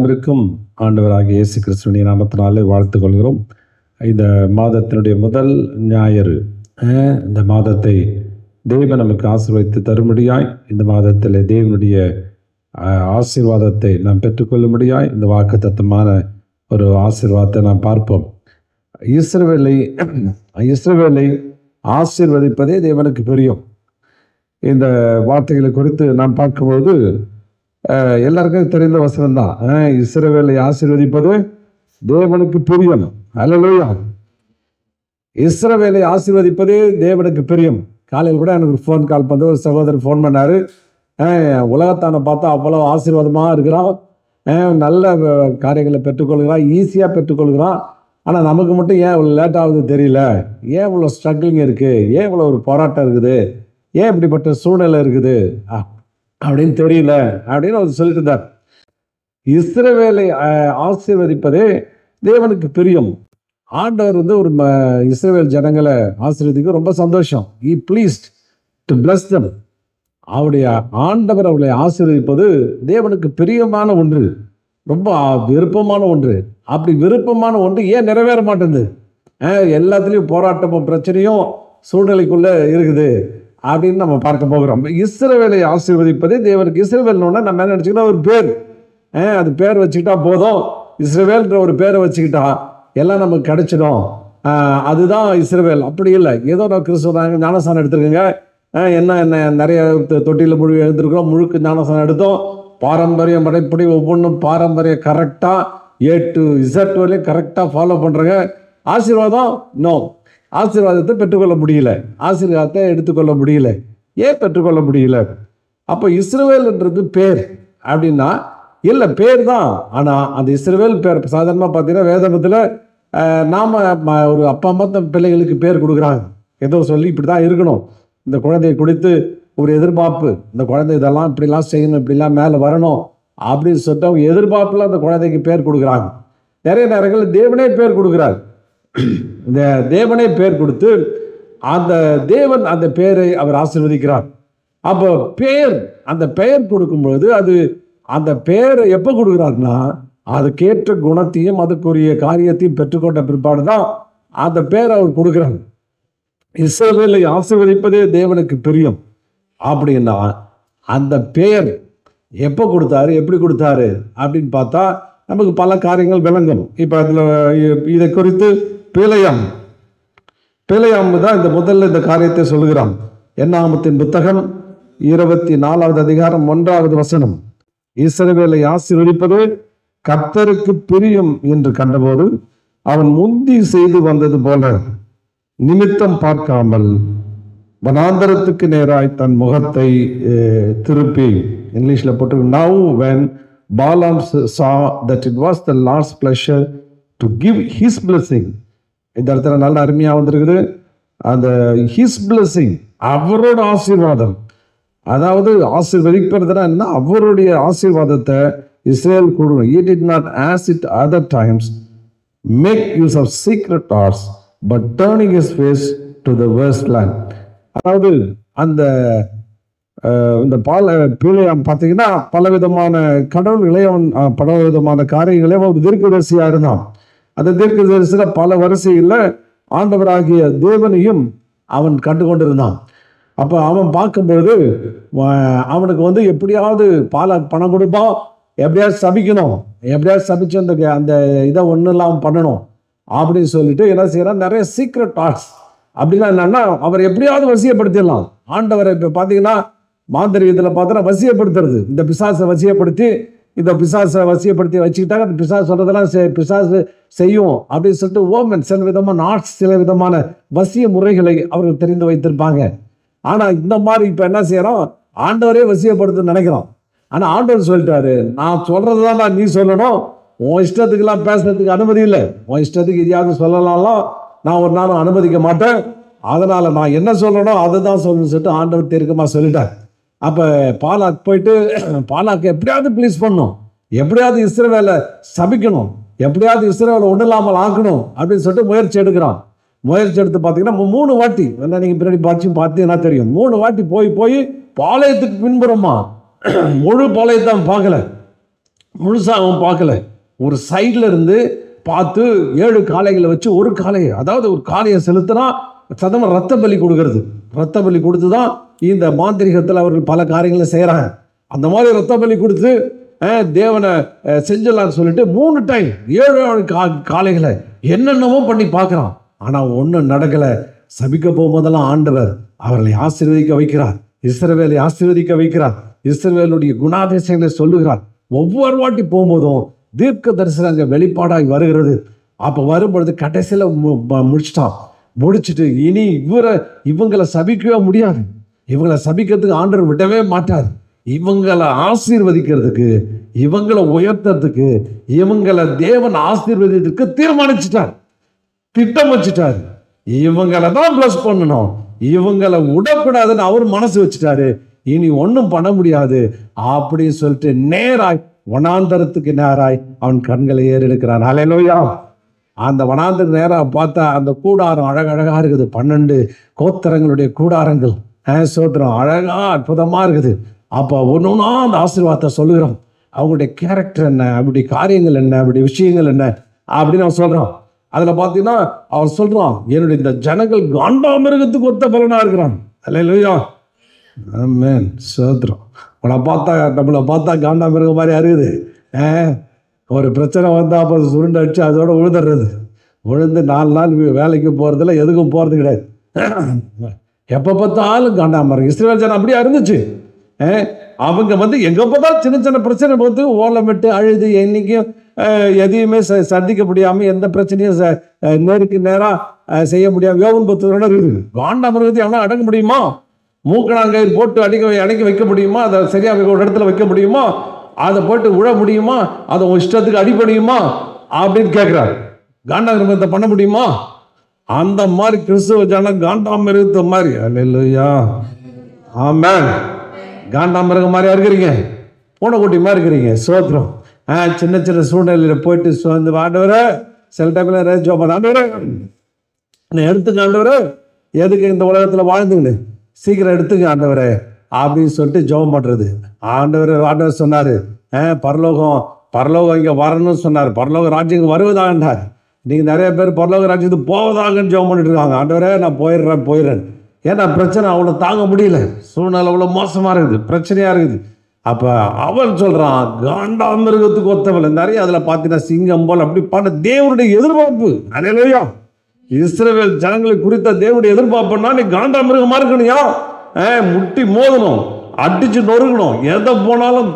யாவருக்கும் ஆண்டவராகிய இயேசு கிறிஸ்துவின் நாமத்தினாலே வாழ்த்துக் கொள்கிறோம். இந்த மாதத்தினுடைய முதல் ஞாயிறு, இந்த மாதத்தை தேவன் நமக்கு ஆசீர்வதித்து தரும்படியாய், இந்த மாதத்தில் தேவனுடைய ஆசீர்வாதத்தை நாம் பெற்றுக்கொள்ளும்படியாய் இந்த வாக்குத்தத்தமான ஒரு ஆசீர்வாதத்தை நாம் பார்ப்போம். இஸ்ரவேலை ஆசீர்வதிப்பதே தேவனுக்கு பிரியம். இந்த வார்த்தைகளை குறித்து நாம் பார்க்கும்போது எல்லாருக்கும் தெரிந்த வசனம் தான். இஸ்ரவேலை ஆசீர்வதிப்பது தேவனுக்கு பிரியம். அல்லேலூயா. இஸ்ரவேலை ஆசீர்வதிப்பது தேவனுக்கு பிரியம். காலையில் கூட எனக்கு ஃபோன் கால் பண்ணி ஒரு சகோதரர் ஃபோன் பண்ணார். உலகத்தானை பார்த்தா அவ்வளோ ஆசீர்வாதமாக இருக்கிறான், நல்ல காரியங்களை பெற்றுக்கொள்கிறான், ஈஸியாக பெற்றுக்கொள்கிறான். ஆனால் நமக்கு மட்டும் ஏன் இவ்வளோ லேட் ஆகுது தெரியல, ஏன் இவ்வளோ ஸ்ட்ரகிளிங் இருக்குது, ஏன் இவ்வளோ ஒரு போராட்டம் இருக்குது, ஏன் இப்படிப்பட்ட சூழ்நிலை இருக்குது அப்படின்னு தெரியல அப்படின்னு அவர் சொல்லிட்டு இருந்தார். இஸ்ரவேலை ஆசீர்வதிப்பதே தேவனுக்கு பிரியம். ஆண்டவர் ஒரு இஸ்ரவேல் ஜனங்களை ஆசீர்வதிக்க ரொம்ப சந்தோஷம். He pleased to bless them. அவருடைய ஆண்டவர் அவர்களை ஆசீர்வதிப்பது தேவனுக்கு பிரியமான ஒன்று, ரொம்ப விருப்பமான ஒன்று. அப்படி விருப்பமான ஒன்று ஏன் நிறைவேற மாட்டேங்குது? எல்லாத்துலேயும் போராட்டமும் பிரச்சனையும் சூழ்நிலைக்குள்ளே இருக்குது அப்படின்னு நம்ம பார்க்க போகிறோம். இஸ்ரவேலை ஆசீர்வதிப்பதே தேவனுக்கு. இஸ்ரவேல்னோன்னா நம்ம என்ன நினச்சிக்கிட்டோம், ஒரு பேர், அது பேர் வச்சுக்கிட்டா போதும், இஸ்ரவேல்ன்ற ஒரு பேரை வச்சுக்கிட்டா எல்லாம் நமக்கு கிடைச்சிடும், அதுதான் இஸ்ரவேல். அப்படி இல்லை. ஏதோ நான் கிறிஸ்துவ ஞானஸ்தானம் எடுத்துருக்கேங்க, என்ன நிறைய தொட்டியில் எடுத்துருக்கிறோம், முழுக்க ஞானஸ்தானம் எடுத்தோம், பாரம்பரியம் படைப்படி ஒவ்வொன்றும் பாரம்பரியம் கரெக்டாக A to Z வரையும் கரெக்டாக ஃபாலோ பண்ணுறேங்க. ஆசீர்வாதம் நோ, ஆசீர்வாதத்தை பெற்றுக்கொள்ள முடியல, ஆசீர்வாதத்தை எடுத்துக்கொள்ள முடியல. ஏன் பெற்றுக்கொள்ள முடியல? அப்போ இஸ்ரவேல்ன்றது பேர் அப்படின்னா இல்லை, பேர் தான். ஆனால் அந்த இஸ்ரவேல் பேர் சாதாரணமாக பார்த்தீங்கன்னா வேதத்தில் நாம் ஒரு அப்பா அம்மா பிள்ளைகளுக்கு பேர் கொடுக்குறாங்க, ஏதோ சொல்லி இப்படி தான் இருக்கணும், இந்த குழந்தையை குறித்து ஒரு எதிர்பார்ப்பு, இந்த குழந்தை இதெல்லாம் இப்படிலாம் செய்யணும், இப்படிலாம் மேலே வரணும் அப்படின்னு சொல்லிட்டு அவங்க எதிர்பார்ப்பில் அந்த குழந்தைக்கு பேர் கொடுக்குறாங்க. நிறைய நேரங்களில் தேவனே பேர் கொடுக்குறாரு. இந்த தேவனே பேர் கொடுத்து அந்த தேவன் அந்த பேரை அவர் ஆசீர்வதிக்கிறார். அப்போ பேர், அந்த பெயர் கொடுக்கும்பொழுது அது அந்த பேரை எப்போ கொடுக்குறாருன்னா அதுக்கேற்ற குணத்தையும் அதுக்குரிய காரியத்தையும் பெற்றுக்கொண்ட பிற்பாடு தான் அந்த பேரை அவர் கொடுக்குறாங்க. இஸ்ரவேலை ஆசீர்வதிப்பதே தேவனுக்கு பிரியம் அப்படின்னா அந்த பெயர் எப்போ கொடுத்தாரு, எப்படி கொடுத்தாரு அப்படின்னு பார்த்தா நமக்கு பல காரியங்கள் விளங்கும். இப்போ அதில் இதை குறித்து பிலேயாம் தான் இந்த முதல்ல இந்த காரியத்தை சொல்லுகிறான். என்னாகமத்தின் புத்தகம் 24வது அதிகாரம் 1வது வசனம். இஸ்ரவேலை ஆசீர்வதிப்பது கர்த்தருக்கு பிரியம் என்று கண்டபோது அவன் முந்தி செய்து வந்தது போல நிமித்தம் பார்க்காமல் வனாந்தரத்துக்கு நேராய் தன் முகத்தை திருப்பி, இங்கிலீஷில் போட்டு, now when Balaam saw that it was the Lord's pleasure to give his blessing. இந்த இடத்துல நல்ல அருமையாக வந்திருக்குது. அந்த his blessing, அவரோட ஆசீர்வாதம், அதாவது ஆசீர்வதிக்கிறதுனா என்ன, அவருடைய ஆசீர்வாதத்தை இஸ்ரேல் கொடுக்கணும். He did not as it other times make use of secret arts but turning his face to the wasteland. அதாவது அந்த இந்த பிலேயாம் பார்த்தீங்கன்னா பலவிதமான கடவுள்களை அவன் பலவிதமான காரியங்களே அவன் தீர்க்கதரிசியாக இருந்தான். அந்த தீர்க்கதரிசியில் பல வரிசையில் ஆண்டவராகிய தேவனையும் அவன் கண்டு கொண்டிருந்தான். அப்போ அவன் பார்க்கும்பொழுது அவனுக்கு எப்படியாவது பணம் கொடுப்பான், எப்படியாவது சபிக்கணும், எப்படியாவது சபிச்சு அந்த இதை ஒன்றும் இல்லாமல் பண்ணணும் அப்படின்னு சொல்லிட்டு என்ன செய்யறான், நிறைய சீக்ரெட் ஆர்ட்ஸ். அப்படின்னா என்னன்னா அவர் எப்படியாவது வசியப்படுத்திடலாம். ஆண்டவரை இப்போ பார்த்தீங்கன்னா மாந்திரீகத்தில் பார்த்தோன்னா வசியப்படுத்துறது, இந்த பிசாசை வசியப்படுத்தி, இந்த பிசாசை வசியப்படுத்தி வச்சுக்கிட்டாங்க, அந்த பிசாசு சொல்றதெல்லாம் பிசாசு செய்யும் அப்படின்னு சொல்லிட்டு ஓமன் சில விதமான ஆர்ட்ஸ், சில விதமான வசிய முறைகளை அவர்கள் தெரிந்து வைத்திருப்பாங்க. ஆனால் இந்த மாதிரி இப்போ என்ன செய்யறோம், ஆண்டவரே வசியப்படுத்த நினைக்கிறோம். ஆனால் ஆண்டவர் சொல்லிட்டாரு, நான் சொல்றது தான் நீ சொல்லணும், உன் இஷ்டத்துக்கெல்லாம் பேசுறதுக்கு அனுமதி இல்லை, உன் இஷ்டத்துக்கு எதையாவது சொல்லலாம்லாம் நான் ஒரு நாளும் அனுமதிக்க மாட்டேன், அதனால் நான் என்ன சொல்லணும் அதை தான் சொல்லணும்னு சொல்லிட்டு ஆண்டவர் தீர்க்கமாக சொல்லிட்டார். அப்போ பாலாக் போயிட்டு பாலாக்கு எப்படியாவது ப்ளீஸ் பண்ணணும், எப்படியாவது இஸ்ரவேலை சபிக்கணும், எப்படியாவது இஸ்ரவேலை ஒன்றும் இல்லாமல் ஆக்கணும் அப்படின்னு சொல்லிட்டு முயற்சி எடுக்கிறான். முயற்சி எடுத்து பார்த்தீங்கன்னா 3 வாட்டி, என்ன நீங்கள் பின்னாடி பார்த்தீங்கன்னா தெரியும், 3 வாட்டி போய் பாளையத்துக்கு பின்புறமா முழு பாளையத்தை பார்க்கல. முழுசா அவன் பார்க்கல. ஒரு சைட்ல இருந்து பார்த்து 7 காளைகளை வச்சு ஒரு காளையை, அதாவது ஒரு காளையை செலுத்தினா சதம ரத்த பலி கொடுக்கறது. ரத்த பலி கொடுத்து தான் இந்த மாந்திரிகத்தில் அவர்கள் பல காரியங்களை செய்கிறாங்க. அந்த மாதிரி ரத்த பலி கொடுத்து தேவனை செஞ்சலான்னு சொல்லிட்டு 3 டைம் 7 காளைகளை என்னென்னமோ பண்ணி பார்க்குறான். ஆனால் ஒன்றும் நடக்கலை. சபிக்க போகும்போதெல்லாம் ஆண்டவர் அவர்களை ஆசீர்வதிக்க வைக்கிறார். இஸ்ரவேலை ஆசீர்வதிக்க வைக்கிறார். இஸ்ரவேலுடைய குணாதிசயங்களை சொல்லுகிறார். ஒவ்வொரு வாட்டி போகும்போதும் தீர்க்க தரிசனம் அங்கே வெளிப்பாடாகி வருகிறது. அப்போ வரும்பொழுது கடைசியில் முடிச்சுட்டு இனி இவங்களை சபிக்கவே முடியாது. இவங்களை சபிக்கிறதுக்கு ஆண்டவர் விடவே மாட்டார். இவங்களை ஆசீர்வதிக்கிறதுக்கு, இவங்களை உயர்த்தறதுக்கு, இவங்களை தேவன் ஆசீர்வதிக்கிறதுக்கு தீர்மானிச்சிட்டார், திட்டம் வச்சுட்டார். இவங்களை தான் பிளஸ் பண்ணணும், இவங்களை விடக்கூடாதுன்னு அவர் மனசு வச்சுட்டாரு. இனி ஒன்றும் பண்ண முடியாது அப்படின்னு சொல்லிட்டு நேராய் வனாந்தரத்துக்கு நேராய் அவன் கண்களை ஏறெடுக்கிறான். ஹல்லேலூயா. அந்த வனாந்தரத்துக்கு நேராக பார்த்தா அந்த கூடாரம் அழகழகா இருக்குது. 12 கோத்திரங்களுடைய கூடாரங்கள். சோத்திரம் அழகா அற்புதமா இருக்குது. அப்போ ஒன்றுனா அந்த ஆசீர்வாதத்தை சொல்லுகிறோம். அவங்களுடைய கேரக்டர் என்ன, அவருடைய காரியங்கள் என்ன, அவருடைய விஷயங்கள் என்ன அப்படின்னு அவன் சொல்றான். அதில் பார்த்தீங்கன்னா அவன் சொல்றான், என்னுடைய இந்த ஜனங்கள் காண்டாமிருகத்துக்கு ஒத்த பலனா இருக்கிறான். ஹல்லேலூயா. ஆமென். சோத்திரம். நம்மளை பார்த்தா காண்டாமிருகம் மாதிரி இருக்குது. ஒரு பிரச்சனை வந்தால் அப்போ சுருண்டு அடிச்சு அதோட விழுந்து 4 நாள் வேலைக்கு போகிறதில்ல, எதுக்கும் போகிறது கிடையாது. எப்போ பார்த்தாலும் காண்டாமிருகம். இஸ்ரவேல் ஜனம் அப்படியே இருந்துச்சு. அவங்க எங்கே பார்த்தாலும் சின்ன சின்ன பிரச்சனை பார்த்து ஓலமிட்டு அழுது என்றைக்கும் எதையுமே சந்திக்க முடியாமல், எந்த பிரச்சனையும் நேருக்கு நேராக செய்ய முடியாமல் யோகன் 10 இருக்குது. காண்டாமிருகத்தை எவனா அடங்க முடியுமா? மூக்கணாங்கயிறு போட்டு அடக்கி வைக்க முடியுமா? அதை சரியாக ஒரு இடத்துல வைக்க முடியுமா? அதை போட்டு விழ முடியுமா? அதை இஷ்டத்துக்கு அடிப்படியுமா அப்படின்னு கேட்குறாரு. காண்டாமிருகத்தை பண்ண முடியுமா? அந்த மாதிரி கிறிஸ்துவ ஜனம் காண்டாமிருகத்தை மாதிரி. அல்லேலூயா. ஆமென். காண்டாமிருகம் மாதிரியா இருக்கிறீங்க, பூனைக்குட்டி மாதிரி இருக்கிறீங்க. சோத்திரம். சின்ன சின்ன சூழ்நிலையில் போயிட்டு ஆண்டவரே, சில டைம்ல ஜோபன் ஆண்டவரே எடுத்துக்க, ஆண்டவரே எதுக்கு இந்த உலகத்தில் வாழ்ந்துங்கன்னு சீக்கிரம் எடுத்துக்க ஆண்டவரே அப்படின்னு சொல்லிட்டு ஜெபம் பண்ணுறது. ஆண்டவர் சொன்னார், பரலோகம் இங்கே வரணும்னு சொன்னார். பரலோக ராஜ்யம் வருவதாகன்றார். நீங்கள் நிறைய பேர் பரலோக ராஜ்யத்துக்கு போவதாகன்னு ஜெபம் பண்ணிட்டு இருக்காங்க. ஆண்டவரே நான் போயிடுறேன். ஏன்னா பிரச்சனை அவ்வளோ தாங்க முடியல, சூழ்நிலை அவ்வளோ மோசமாக இருக்குது, பிரச்சனையாக இருக்குது. அப்போ அவன் சொல்கிறான், காண்டாமிருகத்துக்கு ஒத்தவள். நிறைய அதில் பார்த்தீங்கன்னா சிங்கம் போல் அப்படி பண்ண தேவனுடைய எதிர்பார்ப்பு. அல்லேலூயா. இஸ்ரவேல் ஜனங்களை குறித்த தேவனுடைய எதிர்பார்ப்புன்னா நீ காண்டாமிருகமாக இருக்கணும்யா. முட்டி மோதணும், அடிச்சு நொறுக்கணும், எதை போனாலும்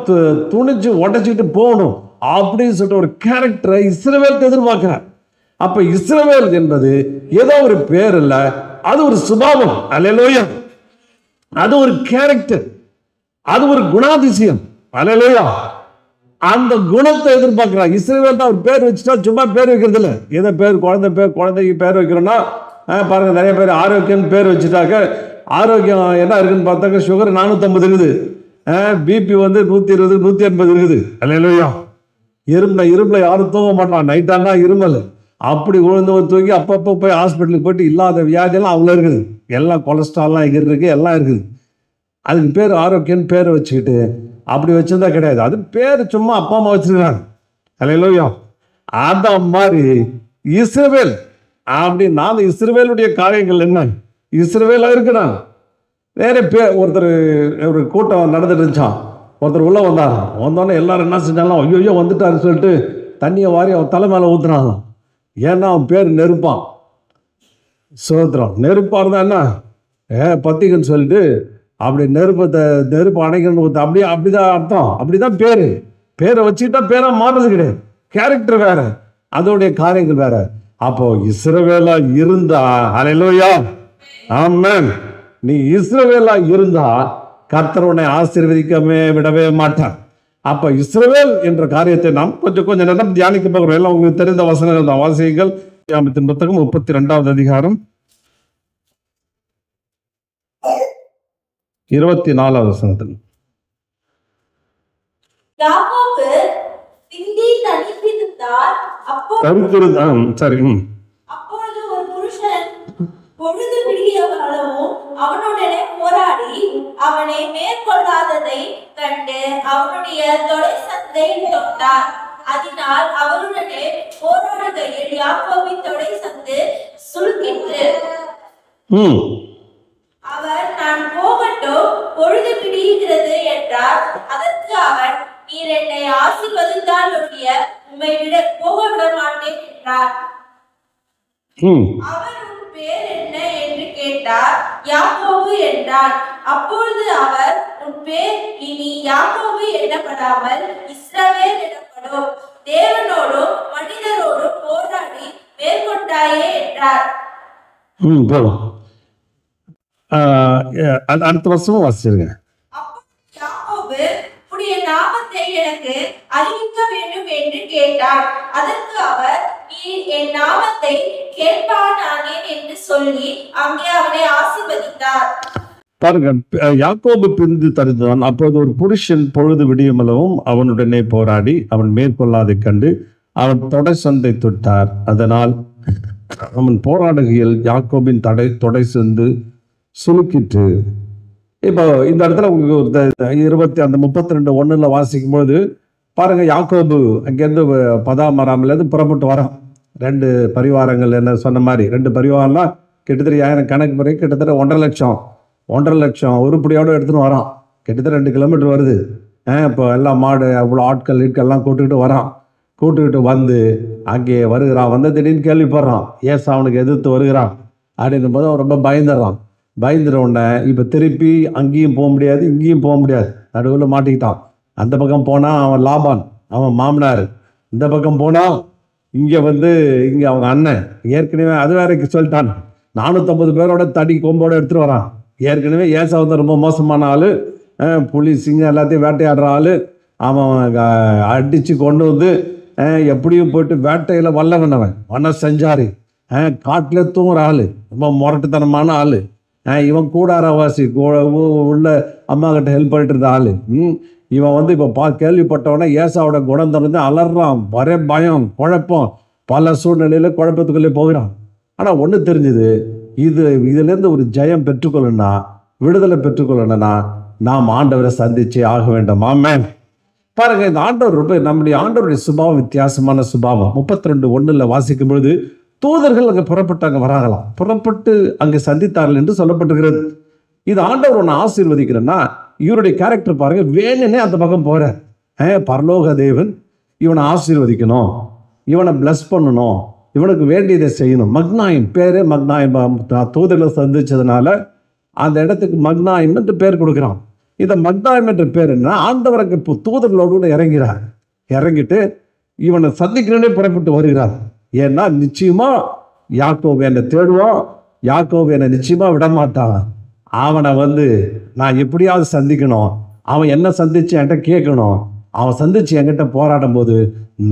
துணிச்சு உடச்சிட்டு போகணும் அப்படின்னு சொல்லிட்டு ஒரு கேரக்டரை இஸ்ரவேலுக்கு எதிர்பார்க்கிறார். அப்போ இஸ்ரவேல் என்பது ஏதோ ஒரு பேர் இல்லை, அது ஒரு சுபாவம். அல்லேலூயா. அது ஒரு கேரக்டர், அது ஒரு குணாதிசயம். அல்லேலூயா. அந்த குணத்தை எதிர்பார்க்கிறான். இஸ்ரவேல் தான் ஒரு பேர் வச்சுட்டா சும்மா பேர் வைக்கிறது இல்லை. ஏதோ குழந்தைக்கு பேர் வைக்கிறோன்னா பாருங்க, நிறைய பேர் ஆரோக்கியம் பேர் வச்சுட்டாக்க ஆரோக்கியம் என்ன இருக்குன்னு பார்த்தாக்க சுகர் 450 இருக்குது, பிபி 120 180 இருக்குது. அல்லேலூயா. இரும்பில் யாரும் தூங்க மாட்டான், நைட்டானா இருமல் அப்படி தூக்கி அப்பப்போ போய் ஹாஸ்பிட்டலுக்கு போயிட்டு இல்லாத வியாதியெல்லாம் அவ்வளோ இருக்குது. எல்லாம் கொலஸ்ட்ரால்லாம் இருக்குது, எல்லாம் இருக்குது. அதுக்கு பேர் ஆரோக்கியம்னு பேரை வச்சுக்கிட்டு அப்படி வச்சுருந்தா கிடையாது. அது பேர் சும்மா அப்பா அம்மா வச்சுருக்காங்க. அல்லேலூயா. அந்த மாதிரி இஸ்ரவேல் அப்படின்னா அந்த இஸ்ரவேலுடைய காரியங்கள் என்ன, இஸ்ரவேலாக இருக்கிறான். வேற ஒருத்தர் ஒரு கூட்டம் நடந்துட்டு இருந்துச்சான். ஒருத்தர் உள்ளே வந்தோடனே எல்லாரும் என்ன செஞ்சாலும் ஐயோ வந்துட்டாருன்னு சொல்லிட்டு தண்ணியை வாரி அவன் தலை மேலே ஊற்றுனாங்க. ஏன்னா அவன் பேர் நெருப்பான். சோத்திரம். நெருப்பாக இருந்தால் என்ன பத்திக்குன்னு சொல்லிட்டு அப்படி நெருப்பு அணைக்கணும்னு ஊற்ற அப்படிதான் அர்த்தம். அப்படிதான் பேரை வச்சுக்கிட்டா பேராக மாறுறது கிடையாது. கேரக்டர் வேற, அதோடைய காரியங்கள் வேற. அப்போ இஸ்ரவேலா இருந்தா, அல்லேலூயா, ஆமென், நீ இஸ்ரவேலா இருந்தா கர்த்தர் உன்னை ஆசீர்வதிக்கவே விடவே மாட்டார். அப்ப இஸ்ரவேல் என்ற காரியத்தை நாம் கொஞ்சம் நேரம் தியானிக்க போகிறோம். எல்லாம் உங்களுக்கு தெரிந்த வசனங்கள் தான். வாசியுங்கள். ஆதியாகமத்தின் புத்தகம் 32வது அதிகாரம் 24வது வசனத்தில். சரி. அப்பொழுது ஒரு புருஷன் பொழுது விடியவளவும் அவனுடனே போராடி அவனை மேற்கொள்ளாத மேற்கொள்ளாததை கண்டு அவனுடைய தொடை சந்தை தொட்டார். அதனால் அவருடனே போராடுகையில் யாக்கோபின் தொடை சந்து சுருக்கிற்று. அவர், நான் போகட்டும், பொழுது பிடிக்கிறது என்றார். அதற்கு அவன், நீர் என்னை ஆசீர்வதித்தால் ஒழிய உம்மை போக விட மாட்டேன் என்றார். அவர், உன் பேர் என்ன என்று கேட்டார். யாக்கோபு என்றார். அப்பொழுது அவர், உன் பேர் இனி யாக்கோபு எண்ணப்படாமல் இஸ்ரவேல் எனப்படும், தேவனோடும் மனிதரோடும் போராடி மேற்கொண்டாயே என்றார். அடுத்த வருஷமும் வாசிச்சிருங்க. அப்பொழுது யாக்கோபு, உம்முடைய நாமத்தை எனக்கு அறிவிக்க வேண்டும் என்று கேட்டார். அதற்கு அவர், நீர் என் நாமத்தை கேட்பானானேன் என்று சொல்லி அங்கே அவனை ஆசீர்வதித்தார். பாருங்க, யாக்கோபு பிரிந்து தருந்தான். அப்போது ஒரு புருஷன் பொழுது விடியுமளவும் அவனுடனே போராடி அவன் மேற்கொள்ளாதை கண்டு அவன் தொடை சந்தை தொட்டார். அதனால் அவன் போராடுகையில் யாக்கோபின் தொடை சந்து சுலுக்கிட்டு. இப்போ இந்த இடத்துல உங்களுக்கு அந்த 32:1 வாசிக்கும் போது பாருங்க, யாக்கோபு அங்கேருந்து பதாமராமிலேருந்து புறப்பட்டு வரான். 2 பரிவாரங்கள் என்ன சொன்ன மாதிரி 2 பரிவாரம்னா கிட்டத்தட்ட 1000 கணக்கு முறை கிட்டத்தட்ட 1.5 லட்சம் உருப்படியோடு எடுத்துன்னு வரான். கிட்டத்தட்ட 2 கிலோமீட்டர் வருது. இப்போ எல்லாம் மாடு அவ்வளோ ஆட்கள் ஈட்கள்லாம் கூட்டுக்கிட்டு வரான். கூட்டுக்கிட்டு வந்து அங்கே வருகிறான். வந்து திடீர்னு கேள்விப்படுறான் ஏசு அவனுக்கு எதிர்த்து வருகிறான். அப்படின்னும் போது அவன் ரொம்ப பயந்துடுறான். பயந்துட உடனே இப்போ திருப்பி அங்கேயும் போக முடியாது, இங்கேயும் போக முடியாது, நடுவில் மாட்டிக்கிட்டான். அந்த பக்கம் போனால் அவன் லாபான், அவன் மாமனார். இந்த பக்கம் போனால் இங்கே இங்கே அவங்க அண்ணன் ஏற்கனவே அது வேறைக்கு சொல்லிட்டான். 450 பேரோட தடி கொம்போட எடுத்துகிட்டு வரான். ஏற்கனவே ஏசா ரொம்ப மோசமான ஆள், புலி சிங்கம் எல்லாத்தையும் வேட்டையாடுற ஆள். அவன் அடித்து கொண்டு வந்து எப்படியும் போயிட்டு வேட்டையில் வல்லவனவன், வன சஞ்சாரி, காட்டில் தூங்குற ஆள், ரொம்ப முரட்டுத்தனமான ஆள். இவன் கூடாரவாசி, உள்ள அம்மா கிட்ட ஹெல்ப் பண்ணிட்டு இருந்த ஆள். இவன் இப்போ கேள்விப்பட்டவொடனே ஏசாவோட குணம் திறந்து அலறான். ஒரே பயம், குழப்பம், பல சூழ்நிலையில் குழப்பத்துக்குள்ளே போகிறான். ஆனால் ஒன்று தெரிஞ்சுது, இதுலேருந்து ஒரு ஜெயம் பெற்றுக்கொள்ளணும்னா, விடுதலை பெற்றுக்கொள்ளணும்னா நாம் ஆண்டவரை சந்திச்சே ஆக வேண்டும். ஆமென். பாருங்க, இந்த ஆண்டவர் நம்முடைய ஆண்டவருடைய சுபாவம் வித்தியாசமான சுபாவம். 32:1 வாசிக்கும் பொழுது தூதர்கள் அங்கே புறப்பட்டு அங்கே வராங்களாம். புறப்பட்டு அங்கே சந்தித்தார்கள் என்று சொல்லப்பட்டிருக்கிறது. இது ஆண்டவர் ஒன்று ஆசீர்வதிக்கிறேன்னா இவருடைய கேரக்டர் பாருங்க, வேணுன்னே அந்த பக்கம் போற. பரலோக தேவன் இவனை ஆசீர்வதிக்கணும், இவனை பிளஸ் பண்ணணும், இவனுக்கு வேண்டியதை செய்யணும். மக்னாயிம் பேரே மக்னாயிம், தூதர்களை சந்திச்சதுனால அந்த இடத்துக்கு மக்னாயிம் என்று பேர் கொடுக்குறான். இந்த மக்னாயிம் என்ற பேர் என்ன, ஆண்டவருக்கு தூதர்களோடு இறங்கிறார். இறங்கிட்டு இவனை சந்திக்கணுன்னே புறப்பட்டு வருகிறார். ஏன்னா நிச்சயமா யாக்கோபு என்னை தேடுவான், யாக்கோபு என்னை நிச்சயமா விடமாட்டான். அவனை நான் எப்படியாவது சந்திக்கணும், அவன் என்ன சந்திச்சு என்கிட்ட கேட்கணும், அவன் சந்திச்சு என்கிட்ட போராடும் போது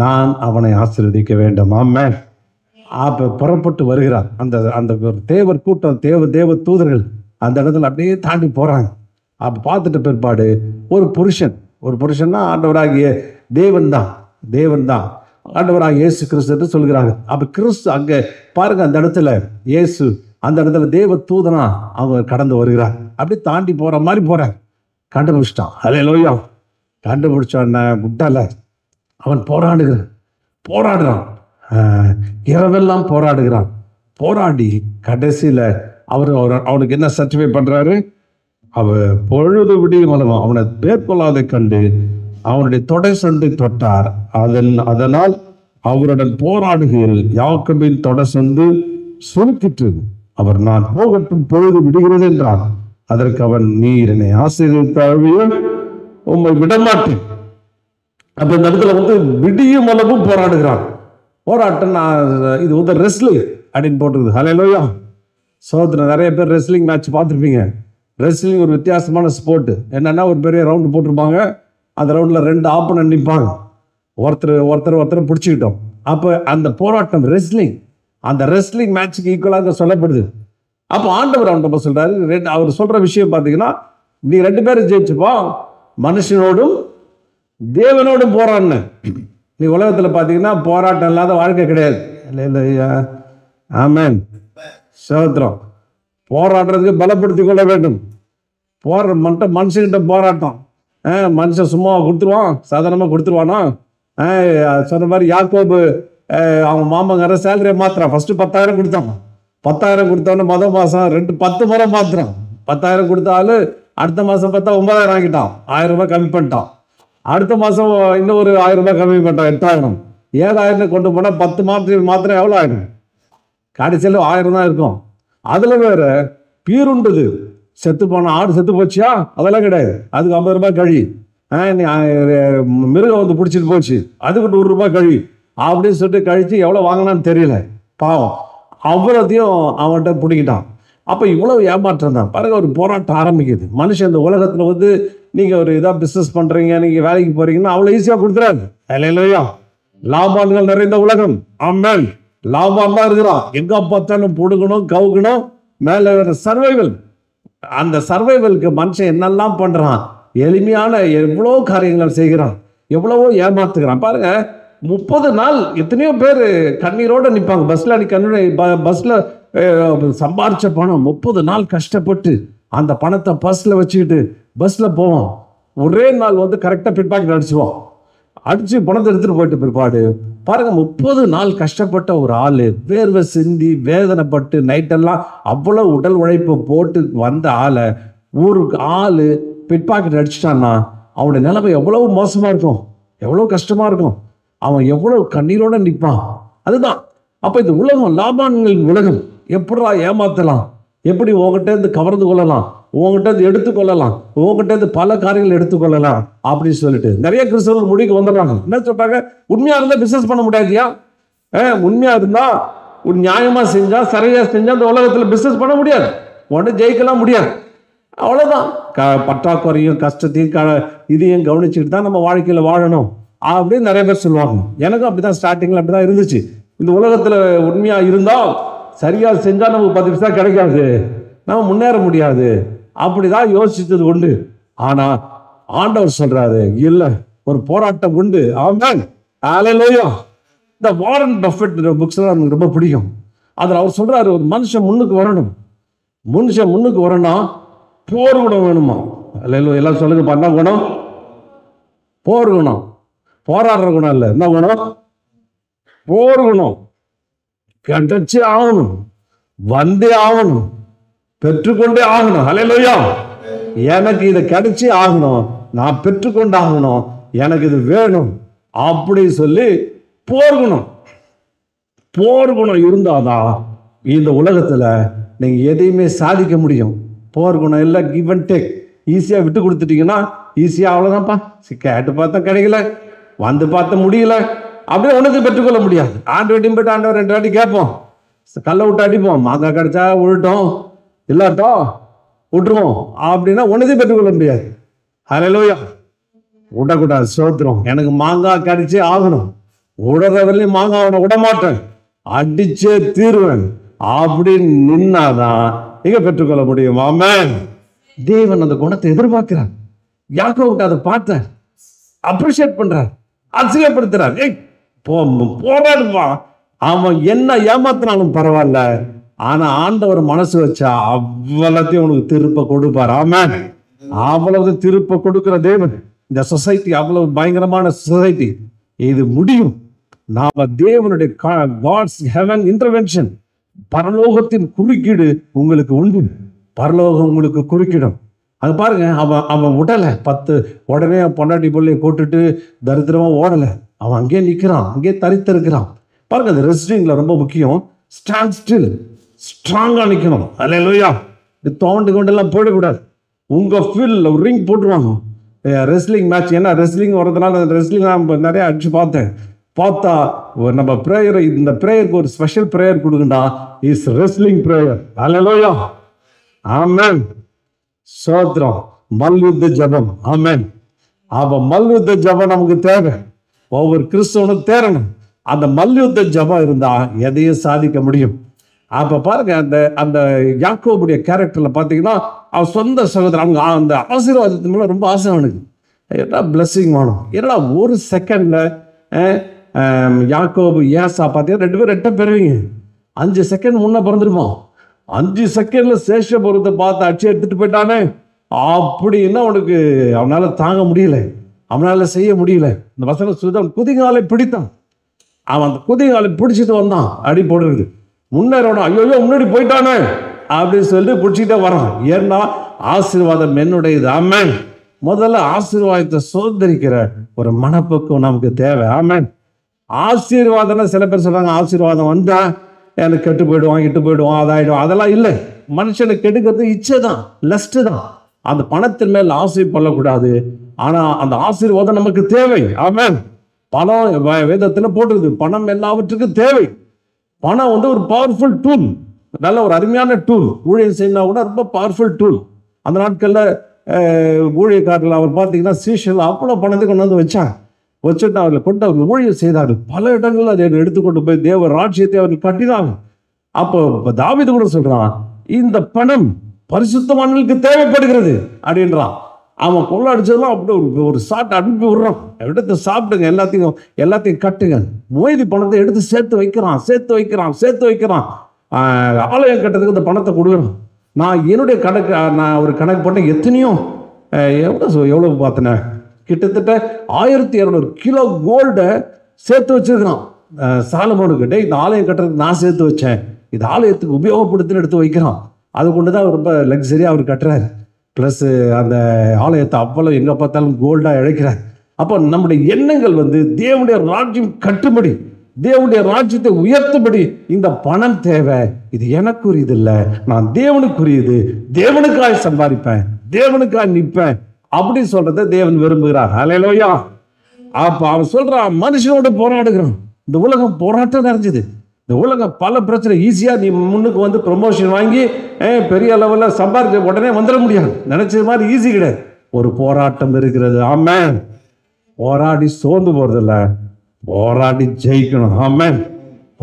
நான் அவனை ஆசீர்வதிக்க வேண்டும். ஆமென். அப்போ புறப்பட்டு வருகிறார். அந்த அந்த தேவர் கூட்டம், தேவ தூதர்கள் அந்த இடத்துல அப்படியே தாண்டி போகிறாங்க. அப்போ பார்த்துட்ட பிற்பாடு ஒரு புருஷன்னா ஆண்டவராகிய தேவன் தான் ஆண்டவராக இயேசு கிறிஸ்து சொல்கிறாங்க. அப்போ கிறிஸ்து அங்கே பாருங்க, அந்த இடத்துல இயேசு அந்த இடத்துல தேவ தூதனா அவங்க கடந்து வருகிறார். அப்படி தாண்டி போகிற மாதிரி போகிறாங்க. கண்டுபிடிச்சிட்டான். அல்லேலூயா. கண்டுபிடிச்சோன்ன முட்டால அவன் போராடுறான், இரவெல்லாம் போராடுகிறான். போராடி கடைசியில் அவனுக்கு என்ன சர்டிஃபை பண்ணுறாரு, பொழுது விடியும் அளவும் அவனை மேற்கொள்ளாதை கண்டு அவனுடைய தொடை சந்தை தொட்டார். அதனால் அவருடன் போராடுகையில் யாக்கோபின் தொடை சந்து சுருக்கிற்று. அவர், நான் போகட்டும், பொழுது விடுகிறது என்றான். அதற்கு அவன், நீர் என்னை ஆசீர்வதித்தால் உம்மை விடமாட்டேன். அப்ப இந்த இடத்துல விடியும் அளவும் போராடுகிறான். போராட்டம் இது ரெஸ்லிங் அப்படின்னு போட்டுருக்குது. ஹல்லேலூயா. சோதனை நிறைய பேர் ரெஸ்லிங் மேட்ச் பார்த்துருப்பீங்க. ரெஸ்லிங் ஒரு வித்தியாசமான ஸ்போர்ட். என்னன்னா, ஒரு பெரிய ரவுண்டு போட்டிருப்பாங்க. அந்த ரவுண்டில் 2 ஆப்பனன்ட் நிற்பாங்க. ஒருத்தர் பிடிச்சிக்கிட்டோம். அப்போ அந்த போராட்டம் அந்த ரெஸ்லிங் மேட்சுக்கு ஈக்குவலாக சொல்லப்படுது. அப்போ ஆண்டவர் அவன்கிட்ட சொல்கிறாரு, அவர் சொல்கிற விஷயம் பார்த்தீங்கன்னா, நீ 2 பேரும் ஜெயிச்சுப்பா, மனுஷனோடும் தேவனோடும் போராடின. நீ உலகத்தில் பார்த்தீங்கன்னா போராட்டம் இல்லாத வாழ்க்கை கிடையாது. இல்லையா? ஆமென். சோத்திரம். போராடுறதுக்கு பலப்படுத்திக் கொள்ள வேண்டும். மனுஷங்கிட்ட போராட்டம். மனுஷன் சும்மா கொடுத்துருவான், சாதாரணமாக கொடுத்துருவானா? சொன்ன மாதிரி யாக்கோபு அவன் மாமங்கார சேலரியை மாத்திரான். ஃபஸ்ட்டு 10,000 கொடுத்தான். 10,000 கொடுத்தவொடனே மாதம் 10 முறை மாத்திரான். 10,000 கொடுத்தாலும் அடுத்த மாதம் பார்த்தா 9,000 ஆக்கிட்டான். 1,000 ரூபாய் கம்மி பண்ணிட்டான். அடுத்த மாதம் இன்னும் ஒரு 1,000 ரூபாய் கம்மி பண்ணிட்டான். 8,000 7,000 கொண்டு போனால் 10 மாத்திரம் எவ்வளோ ஆகிடும்? கடைசியில் 1,000 தான் இருக்கும். அதில் வேறு பீருண்டுது. செத்து போன ஆடு செத்து போச்சியா? அதெல்லாம் கிடையாது. அதுக்கு 50 ரூபாய் கழி. மிருகம் வந்து பிடிச்சிட்டு போச்சு, அதுக்கு 100 ரூபாய் கழி அப்படின்னு சொல்லிட்டு கழிச்சு எவ்வளோ வாங்கினான்னு தெரியல. பாவம், அவ்வளோத்தையும் அவன்கிட்ட பிடிக்கிட்டான். அப்போ இவ்வளோ ஏமாற்றம் தான் பாருங்க. ஒரு போராட்டம் ஆரம்பிக்குது. மனுஷன் இந்த உலகத்தில் வந்து நீங்கள் ஒரு இதாக பிஸ்னஸ் பண்ணுறீங்க, நீங்கள் வேலைக்கு போகிறீங்கன்னா அவ்வளோ ஈஸியாக கொடுத்துறாரு. இல்லையா? லாபான்கள் நிறைந்த உலகம். ஆமென். லாபான் தான் இருக்கிறான். எங்கே பார்த்தாலும் புடுங்கணும், கவுக்கணும், மேலே சர்வைவல். அந்த சர்வைவலுக்கு மனுஷன் என்னெல்லாம் பண்ணுறான், எளிமையான எவ்வளோ காரியங்களை செய்கிறான், எவ்வளவோ ஏமாத்துக்கிறான். பாருங்க, 30 நாள் எத்தனையோ பேர் கண்ணீரோடு நிற்பாங்க. பஸ்ஸில் சம்பாரிச்ச பணம் 30 நாள் கஷ்டப்பட்டு அந்த பணத்தை பஸ்ஸில் வச்சுக்கிட்டு பஸ்ஸில் போவோம். ஒரே நாள் வந்து கரெக்டாக பிட்பாக்கெட் அடிச்சுவோம். அடித்து பணத்தை எடுத்துகிட்டு போயிட்டு பிற்பாடு பாருங்க, 30 நாள் கஷ்டப்பட்ட ஒரு ஆள், வேர்வை சிந்தி வேதனைப்பட்டு நைட்டெல்லாம் அவ்வளோ உடல் உழைப்பு போட்டு வந்த ஆளை ஒரு ஆள் பிட்பாக்கெட் அடிச்சிட்டான்னா அவனுடைய நிலைமை எவ்வளவு மோசமாக இருக்கும், எவ்வளோ கஷ்டமாக இருக்கும். அவன் எவ்வளோ கண்ணீரோடு நிற்பான். அதுதான். அப்போ இந்த உலகம், லாபான்களின் உலகம், எப்படா ஏமாற்றலாம், எப்படி உங்ககிட்ட கவர்ந்து கொள்ளலாம், உங்ககிட்ட எடுத்துக்கொள்ளலாம், உங்ககிட்ட பல காரியங்கள் எடுத்துக்கொள்ளலாம் அப்படின்னு சொல்லிட்டு நிறைய கிறிஸ்தவர்கள் முடிவுக்கு வந்துடுறாங்க. என்ன சொல்றாங்க? உண்மையாக இருந்தால் பிஸ்னஸ் பண்ண முடியாதியா? உண்மையாக இருந்தால் ஒரு நியாயமாக செஞ்சால், சரியாக செஞ்சால் அந்த உலகத்தில் பிஸ்னஸ் பண்ண முடியாது, ஒன்றும் ஜெயிக்கலாம் முடியாது. அவ்வளோதான். பற்றாக்குறையும் கஷ்டத்தையும் இதையும் கவனிச்சுக்கிட்டு தான் நம்ம வாழ்க்கையில் வாழணும் அப்படின்னு நிறைய பேர் சொல்லுவாங்க. எனக்கும் அப்படி தான் ஸ்டார்டிங்கில் அப்படி தான் இருந்துச்சு. இந்த உலகத்தில் உண்மையாக இருந்தால் சரியாக செஞ்சால் நமக்கு 10 பைசா கிடைக்காது, நம்ம முன்னேற முடியாது, அப்படி தான் யோசிச்சது உண்டு. ஆனால் ஆண்டவர் சொல்கிறாரு, இல்லை, ஒரு போராட்டம் உண்டு. ஆமென். ஹல்லேலூயா. இந்த வாரன் பஃபெட் புக்ஸ்லாம் எனக்கு ரொம்ப பிடிக்கும். அதில் அவர் சொல்கிறாரு, ஒரு மனுஷன் முன்னுக்கு வரணும். மனுஷன் முன்னுக்கு வரணும், போர் குணம் வேணுமா? ஹல்லேலூயா. எல்லாம் சொல்லுங்க. என்ன குணம்? போர் குணம். போராடுற குணம் இல்லை. என்ன குணம்? போர் குணம். கிடைச்சே ஆகணும், வந்தே ஆகணும், பெற்றுக்கொண்டே ஆகணும். ஹல்லேலூயா. எனக்கு இதை கிடைச்சே ஆகணும், நான் பெற்றுக்கொண்டு ஆகணும், எனக்கு இது வேணும் அப்படி சொல்லி போர்க்குணம். போர்க்குணம் இருந்தாதான் இந்த உலகத்தில் நீங்கள் எதையுமே சாதிக்க முடியும். போர்க்குணம் இல்லை, கிவ் அண்ட் டேக். ஈஸியாக விட்டு கொடுத்துட்டீங்கன்னா ஈஸியாக அவ்வளோதான்ப்பா, கேட்டு பார்த்தா கிடைக்கல, வந்து பார்த்த முடியல, அப்படியே ஒன்றுக்கு பெற்றுக்கொள்ள முடியாது. ஆண்டு வெட்டியும் போய்ட்டு ஆண்டவர் 2 வாட்டி கேட்போம், கல்லை விட்டு அடிப்போம், மாங்காய் கிடைச்சா விழுட்டோம், இல்லாட்டோம் விட்டுருவோம், அப்படின்னா ஒன்றுத்தையும் பெற்றுக்கொள்ள முடியாது. ஹல்லேலூயா. விடக்கூடாது. சோத்திரம். எனக்கு மாங்காய் கிடைச்சே ஆகணும், விடுறதுலையும் மாங்காய் அவனை விட மாட்டேன், அடிச்சே தீருவேன் அப்படின்னு நின்னாதான் இங்க பெற்றுக்கொள்ள முடியும். ஆமென். தேவன் அந்த குணத்தை எதிர்பார்க்கிறார். யாக்கோபுக்கு அதை பார்த்த அப்ரிஷியேட் பண்றார், ஆச்சரியப்படுத்துறார். போராடுவா, அவன் என்ன ஏமாத்தினாலும் பரவாயில்ல, ஆனா ஆண்டவர் மனசு வச்சா அவ்வளத்தையும் உனக்கு திருப்ப கொடுப்பார். ஆமென். அவ்வளவு திருப்ப கொடுக்கிற தேவன். இந்த சொசைட்டி அவ்வளவு பயங்கரமான சொசைட்டி. இது முடியும். நாம தேவனுடைய காட்ஸ் ஹெவன் இன்டர்வென்ஷன், பரலோகத்தின் குறுக்கீடு உங்களுக்கு உண்டு. பரலோகம் உங்களுக்கு குறுக்கிடும். அது பாருங்க, அவன் உடலை 10 உடனே பொண்டாட்டி பிள்ளையை போட்டுட்டு தரித்திரமா ஓடலை. அவன் அங்கேயே நிற்கிறான், அங்கேயே தரித்திருக்கிறான். பாருங்க, அது ரெஸ்லிங்ல ரொம்ப முக்கியம். ஸ்டாண்ட் ஸ்டில், ஸ்ட்ராங்கா நிற்கணும். அல்லேலூயா. தோண்டு கொண்டெல்லாம் போயிடக்கூடாது. உங்க ஃபீல்டில் ஒரு ரிங் போட்டுருவாங்க. ரெஸ்லிங் மேட்ச், ஏன்னா ரெஸ்லிங் வரதுனால ரெஸ்லிங் நான் நிறைய அடிச்சு பார்த்தா நம்ம ப்ரேயர், இந்த ப்ரேயருக்கு ஒரு ஸ்பெஷல் ப்ரேயர் கொடுக்கண்டா, இஸ் ரெஸ்லிங் ப்ரேயர். அல்லேலூயா. ஆமென். சோத்ரம். மல்யுத்த ஜபம். ஆமென். அப்ப மல்யுத்த ஜபம் நமக்கு தேவை, ஒவ்வொரு கிறிஸ்தவனும் தேரணும். அந்த மல்யுத்த ஜபம் இருந்தா எதையும் சாதிக்க முடியும். அப்ப பாருங்க, அந்த யாக்கோபுடைய கேரக்டர்ல பாத்தீங்கன்னா, அவன் சொந்த சகோதரன், அவங்க அந்த ஆசீர்வாதத்தின் மூலம் ரொம்ப ஆசை அவனுக்கு. என்ன பிளஸ்ஸிங் வேணும். ஏன்னா ஒரு செகண்ட்ல யாக்கோபு ஏசா பார்த்தீங்கன்னா 2 பேரும் 2 பெறுவீங்க. 5 செகண்ட் முன்ன பிறந்திருப்போம். 5 செகண்ட்ல சேஷபுரத்தை பார்த்து அடிச்சு எடுத்துட்டு போயிட்டானே, அப்படின்னா அவனுக்கு அவனால தாங்க முடியல, அவனால செய்ய முடியல. இந்த வசனம் சொல்லுது, குதிகாலை பிடித்தான். அவன் அந்த குதிகாலை பிடிச்சிட்டு வந்தான், அடி போடுறது முன்னேறணும். ஐயோ முன்னாடி போயிட்டானே அப்படின்னு சொல்லிட்டு பிடிச்சிட்டே வரான். ஏன்னா ஆசீர்வாதம் என்னுடையது. ஆமென். முதல்ல ஆசீர்வாதத்தை சுதந்திரிக்கிற ஒரு மனப்பக்குவம் நமக்கு தேவை. ஆமென். ஆசீர்வாதம்னா சில பேர் சொல்றாங்க, ஆசீர்வாதம் வந்தா எனக்கு கெட்டு போயிடுவான், இட்டு போயிடுவான், அதாயிடும். அதெல்லாம் இல்லை. மனுஷனை கெடுக்கிறது இச்சை தான், லஸ்ட் தான். அந்த பணத்தின் மேல் ஆசை கொள்ளக்கூடாது. ஆனா அந்த ஆசீர்வாதம் நமக்கு தேவை. ஆமென். பணம் வேதத்துல போட்டுருது, பணம் எல்லாவற்றுக்கும் தேவை. பணம் ஒரு பவர்ஃபுல் டூல், நல்ல ஒரு அருமையான டூல். ஊழியம் செய்யணும் கூட ரொம்ப பவர்ஃபுல் டூல். அந்த நாட்கள்ல ஊழியக்காரர்கள் அவர் பார்த்தீங்கன்னா சீஷல் அவ்வளோ பணத்தை கொண்டு வந்து வச்சுட்டு அவர்களை கொண்டு அவர்கள் ஊழியம் செய்தார்கள். பல இடங்களில் அதை எடுத்துக்கொண்டு போய் தேவ ராஜ்யத்தை அவர்கள் கட்டினாங்க. அப்போ தாவீது கூட சொல்றான், இந்த பணம் பரிசுத்தவான்களுக்கு தேவைப்படுகிறது அப்படின்றான். அவன் கொள்ளடிச்சதெல்லாம் அப்படி ஒரு சாட்டை அனுப்பி விடுறான், எடுத்து சாப்பிடுங்க, எல்லாத்தையும் கட்டுங்க. மோதி பணத்தை எடுத்து சேர்த்து வைக்கிறான். ஆலயம் கட்டுறதுக்கு இந்த பணத்தை கொடுக்குறான். நான் என்னுடைய நான் ஒரு கணக்கு பண்ணேன், எத்தனையோ எவ்வளவு பார்த்தேன், கிட்டத்தட்ட 1200 கிலோ கோல்டை சேர்த்து வச்சிருக்கிறான் சாலமோனுக்கு. இந்த ஆலயம் கட்டுறதுக்கு நான் சேர்த்து வச்சேன், இது ஆலயத்துக்கு உபயோகப்படுத்தின்னு எடுத்து வைக்கிறான். அது கொண்டு தான் அவர் ரொம்ப லக்ஸரியாக அவர் கட்டுறாரு. ப்ளஸ் அந்த ஆலயத்தை அவ்வளோ எங்கே பார்த்தாலும் கோல்டாக இழைக்கிறார். அப்போ நம்முடைய எண்ணங்கள் தேவனுடைய ராஜ்யம் கட்டும்படி, தேவனுடைய ராஜ்யத்தை உயர்த்தும்படி இந்த பணம் தேவை. இது எனக்குரியது இல்லை, நான் தேவனுக்குரியது, தேவனுக்காக சம்பாதிப்பேன், தேவனுக்காக நிற்பேன் அப்படின்னு சொல்றதை தேவன் விரும்புகிறார். ஹல்லேலூயா. அப்ப அவன் சொல்றான், மனுஷனோட போராடுகிறான். இந்த உலகம் போராட்டம் நிறைஞ்சது. இந்த உலகம் பல பிரச்சனை. ஈஸியா நீ முன்னுக்கு ப்ரொமோஷன் வாங்கி பெரிய லெவலில் சம்பாதிக்க உடனே வந்துட முடியாது. நினைச்சது மாதிரி ஈஸி கிடையாது. ஒரு போராட்டம் இருக்கிறது. ஆமென். போராடி சோர்ந்து போறதில்ல, போராடி ஜெயிக்கணும். ஆமென்.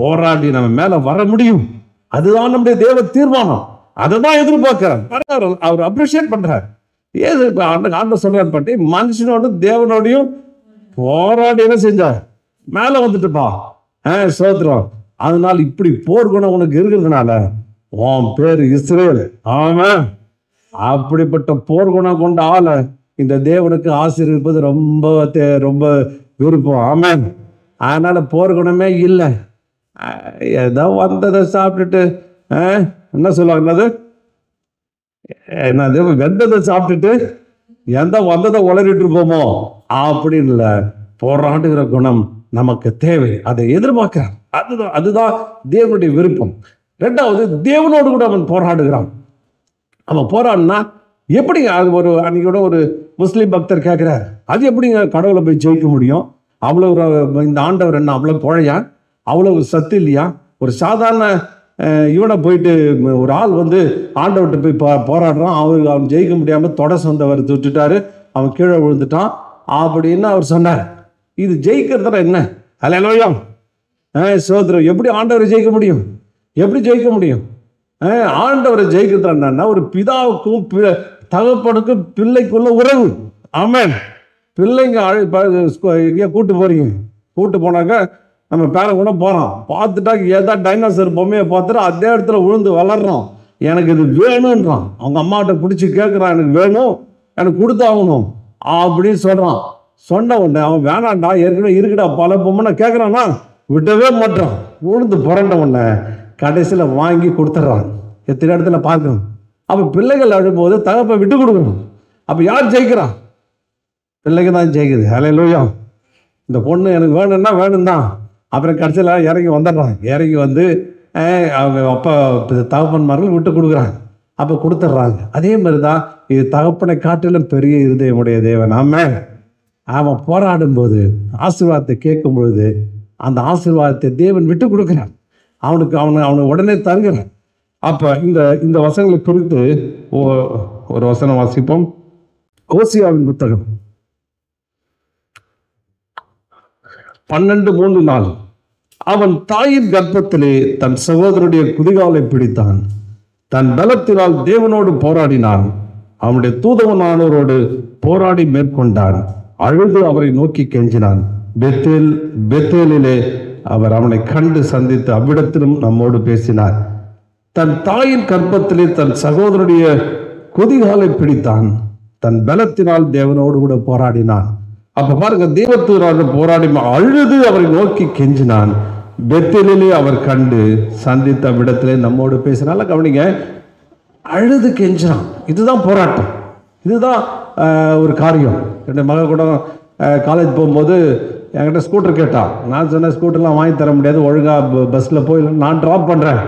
போராடி நம்ம மேல வர முடியும். அதுதான் நம்முடைய தேவ தீர்மானம். அதை தான் எதிர்பார்க்கிறார். அவர் அப்ரிஷியேட் பண்றார். ஏது ஆண்டவர் சொல்றார் பாட்டி, மனுஷனோடும் தேவனோடையும் போராடி என்ன செஞ்சார், மேல வந்துட்டுப்பா. சோத்திரம். அதனால இப்படி போர்க்குணம் உனக்கு இருக்கிறதுனால உன் பேரு இஸ்ரேல். ஆமென். அப்படிப்பட்ட போர்க்குணம் கொண்ட ஆளை இந்த தேவனுக்கு ஆசீர்வதிப்பது ரொம்ப விருப்பம். ஆமென். அதனால போர்க்குணமே இல்லை. ஏதோ வந்ததை சாப்பிட்டுட்டு என்ன சொல்லுவாங்க, என்னது வெந்ததை சாப்பிட்டுட்டு எந்த வந்ததை உளறிட்டு இருப்போமோ அப்படின்னு இல்லை. போராடுகிற குணம் நமக்கு தேவை. அதை எதிர்பார்க்கிறான். அதுதான் தேவனுடைய விருப்பம். ரெண்டாவது, தேவனோடு கூட அவன் போராடுகிறான். அவன் போராடினா எப்படி? அது அன்னைக்கு கூட ஒரு முஸ்லீம் பக்தர் கேட்கிறார், அது எப்படிங்க கடவுளை போய் ஜெயிக்க முடியும்? அவ்வளவு இந்த ஆண்டவர் என்ன அவ்வளவு குழையா, அவ்வளவு சத்து இல்லையா? ஒரு சாதாரண இவனை போயிட்டு ஒரு ஆள் ஆண்டவர்கிட்ட போய் போராடுறான், அவன் ஜெயிக்க முடியாம தொட சொந்தவர் விட்டுட்டாரு, அவன் கீழே விழுந்துட்டான் அப்படின்னு அவர் சொன்னார். இது ஜெயிக்கிறதுல என்ன? ஹல்லேலூயா. சோதரம். எப்படி ஆண்டவரை ஜெயிக்க முடியும்? எப்படி ஜெயிக்க முடியும்? ஆண்டவரை ஜெயிக்கிறது என்னன்னா, ஒரு பிதாவுக்கும் தகப்பனுக்கும் பிள்ளைக்குள்ள உறவு. ஆமென். பிள்ளைங்க எங்கேயா கூட்டு போறீங்க, கூட்டு போனாக்க நம்ம பேரன் கூட போகிறோம், பார்த்துட்டா ஏதா டைனோசர் பொம்மையை பார்த்துட்டு அதே இடத்துல விழுந்து வளர்றோம். எனக்கு இது வேணுன்றான். அவங்க அம்மாட்ட பிடிச்சி கேட்குறான், எனக்கு வேணும், எனக்கு கொடுத்தாகணும் அப்படின்னு சொல்கிறான். சொன்ன உடனே அவன் வேணாண்டா, ஏற்கனவே இருக்குடா பல பொம்மை கேட்குறான்னா விட்டவே மாட்டான். விழுந்து புரண்ட உடனே கடைசியில் வாங்கி கொடுத்துட்றான். எத்தனை இடத்துல பார்க்கணும். அப்போ பிள்ளைகள் அழும்போது தகப்பை விட்டு கொடுக்கணும். அப்போ யார் ஜெயிக்கிறான்? பிள்ளைங்க தான் ஜெயிக்குது. ஹல்லேலூயா. இந்த பொண்ணு எனக்கு வேணும்னா வேணும் தான். அப்புறம் கடைசியில் இறங்கி வந்துடுறாங்க. இறங்கி அவங்க அப்பா தகப்பன்மார்கள் விட்டு கொடுக்குறாங்க. அப்போ கொடுத்துட்றாங்க. அதே மாதிரி தான் இது தகப்பனை காட்டிலும் பெரிய இருதயமுடைய தேவன். ஆமென். அவன் போராடும்போது ஆசீர்வாதத்தை கேட்கும் பொழுது அந்த ஆசீர்வாதத்தை தேவன் விட்டு கொடுக்குறான். அவனை உடனே தருகிறான். அப்போ இந்த வசனங்களை குறித்து ஒரு வசனம் வாசிப்போம். ஓசியாவின் புத்தகம் 12:3. அவன் தாயின் கர்ப்பத்திலே தன் சகோதரனுடைய குதிகாலை பிடித்தான், தன் பலத்தினால் தேவனோடு போராடினான், அவனுடைய தூதவனானோரோடு போராடி மேற்கொண்டான், அழுது அவரை நோக்கி கெஞ்சினான். பெத்தேலிலே அவர் அவனை கண்டு சந்தித்து அவ்விடத்திலும் நம்மோடு பேசினார். தன் தாயின் கர்ப்பத்திலே தன் சகோதரனுடைய குதிகாலை பிடித்தான், தன் பலத்தினால் தேவனோடு கூட போராடினான். அப்ப பாருங்க, தேவதூதரோடு போராடி அழுது அவரை நோக்கி கெஞ்சினான். பெத்தேலிலே அவர் கண்டு சந்தித்த விடத்திலே நம்மோடு பேசினால கவனிங்க, அழுது கெஞ்சினான். இதுதான் போராட்டம், இதுதான் ஒரு காரியம். என்னுடைய மக கூட காலேஜ் போகும்போது என்கிட்ட ஸ்கூட்டர் கேட்டான். நான் சொன்னேன், ஸ்கூட்டர்லாம் வாங்கி தர முடியாது, ஒழுங்காக பஸ்ஸில் போய் நான் ட்ராப் பண்ணுறேன்,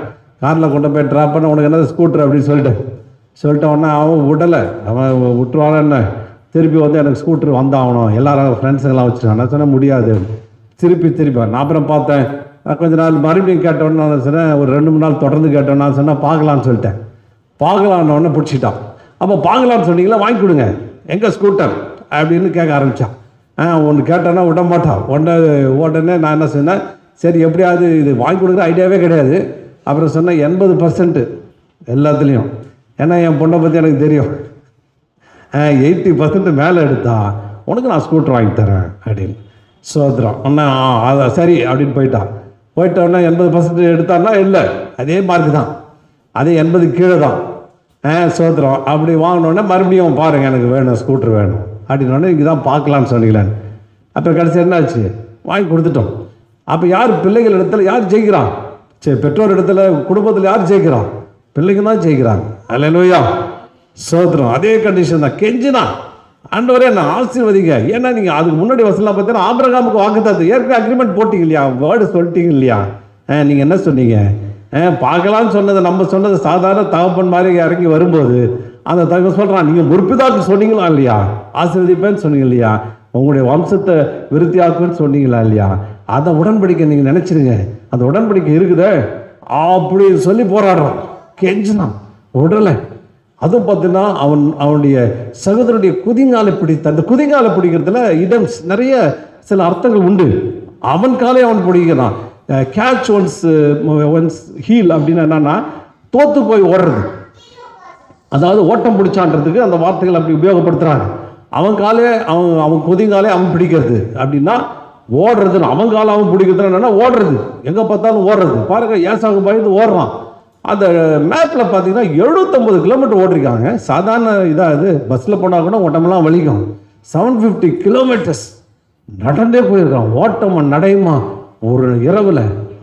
காரில் கொண்டு போய் ட்ராப் பண்ண, உனக்கு என்னது ஸ்கூட்டர் அப்படின்னு சொல்லிட்டு உடனே அவன் விடலை. அவன் விட்டுருவான என்ன, திருப்பி வந்து எனக்கு ஸ்கூட்டர் வந்தாகணும், எல்லாரும் ஃப்ரெண்ட்ஸுங்கெல்லாம் வச்சுருக்கான். நான் சொன்னேன் முடியாது. திருப்பி நான் அப்புறம் பார்த்தேன். கொஞ்ச நாள் மறுபடியும் கேட்டோன்னு நான் சொன்னேன், ஒரு 2-3 நாள் தொடர்ந்து கேட்டோன்னு நான் சொன்னேன் பார்க்கலான்னு சொல்லிட்டேன். பார்க்கலான்னு பிடிச்சிட்டான். அப்போ பார்க்கலான்னு சொன்னீங்களா, வாங்கி கொடுங்க, எங்கே ஸ்கூட்டர் அப்படின்னு கேட்க ஆரம்பித்தான். ஒன்று கேட்டோன்னா விட மாட்டான். உடனே நான் என்ன சொன்னேன், சரி எப்படியாவது இது வாங்கி கொடுக்குற ஐடியாவே கிடையாது. அப்புறம் சொன்னேன் 80% எல்லாத்துலேயும், ஏன்னா என் பொண்ணை பற்றி எனக்கு தெரியும், 80% மேலே எடுத்தா உனக்கு நான் ஸ்கூட்டர் வாங்கி தரேன் அப்படின்னு சோதரம். ஒன்று அதை சரி அப்படின்னு போயிட்டோன்னா 80% எடுத்தான்னா இல்லை, அதே மார்க்கு தான், அதே 80 கீழே தான். சோதரம் அப்படி வாங்கினோடனே மறுபடியும் பாருங்கள் எனக்கு வேணும் ஸ்கூட்டர் வேணும் அப்படின்னோடனே இங்கே தான் பார்க்கலான்னு சொன்னீங்களான்னு. அப்போ கடைசி என்ன ஆச்சு, வாங்கி கொடுத்துட்டோம். அப்போ யார் பிள்ளைகள் இடத்துல யார் ஜெயிக்கிறான்? சரி, பெற்றோர் இடத்துல குடும்பத்தில் யார் ஜெயிக்கிறான்? பிள்ளைங்க தான் ஜெயிக்கிறாங்க. அல்லேலூயா, சோதரம். அதே கண்டிஷன் தான், கெஞ்சினா ஆண்டவரே நான் ஆசீர்வதிங்க. ஏன்னா நீங்கள் அதுக்கு முன்னாடி வசலாம் பார்த்தீங்கன்னா ஆபிரகாமுக்கு வாக்குத்தத்தம் ஏற்கனவே அக்ரிமெண்ட் போட்டிங்க இல்லையா, வேர்டு சொல்லிட்டீங்க இல்லையா. நீங்கள் என்ன சொன்னீங்க, பார்க்கலான்னு சொன்னதை நம்ம சொன்னது சாதாரண தகப்பன் மாதிரி இறங்கி வரும்போது அந்த தகவல் சொல்கிறான், நீங்கள் முற்பிதாக்கு சொன்னீங்களா இல்லையா, ஆசீர்வதிப்பேன்னு சொன்னீங்க இல்லையா, உங்களுடைய வம்சத்தை விருத்தியாக்குன்னு சொன்னீங்களா இல்லையா, அதை உடன்படிக்கை நீங்கள் நினச்சிருங்க, அந்த உடன்படிக்கை இருக்குதே அப்படி சொல்லி போராடுறான். கெஞ்சினான், விடலை. அதுவும் பார்த்தீங்கன்னா அவனுடைய சகோதரனுடைய குதிங்காலை பிடித்த, அந்த குதிங்காலை பிடிக்கிறதுல இடம் நிறைய சில அர்த்தங்கள் உண்டு. அவன் காலை அவன் பிடிக்கிறான். கேட்ச் ஒன்ஸ் ஹீல் அப்படின்னு என்னன்னா தோத்து போய் ஓடுறது, அதாவது ஓட்டம் பிடிச்சான்றதுக்கு அந்த வார்த்தைகள் அப்படி உபயோகப்படுத்துறாங்க. அவன் காலே அவன் குதிங்காலே அவன் பிடிக்கிறது அப்படின்னா ஓடுறது, அவன் காலை அவன் பிடிக்கிறது என்னன்னா ஓடுறது, எங்கே பார்த்தாலும் ஓடுறது. பாருங்க, ஏசாவுக்கு பயந்து ஓடுறான். அந்த மேப்பில் பார்த்தீங்கன்னா 79 கிலோமீட்டர் ஓடிருக்காங்க. சாதாரண இதாக இது, பஸ்ஸில் போனால் கூட ஓட்டமெல்லாம் வலிக்கும். 750 கிலோமீட்டர்ஸ் நடந்தே போயிருக்கான். ஓட்டமா நடையுமா ஒரு இரவில்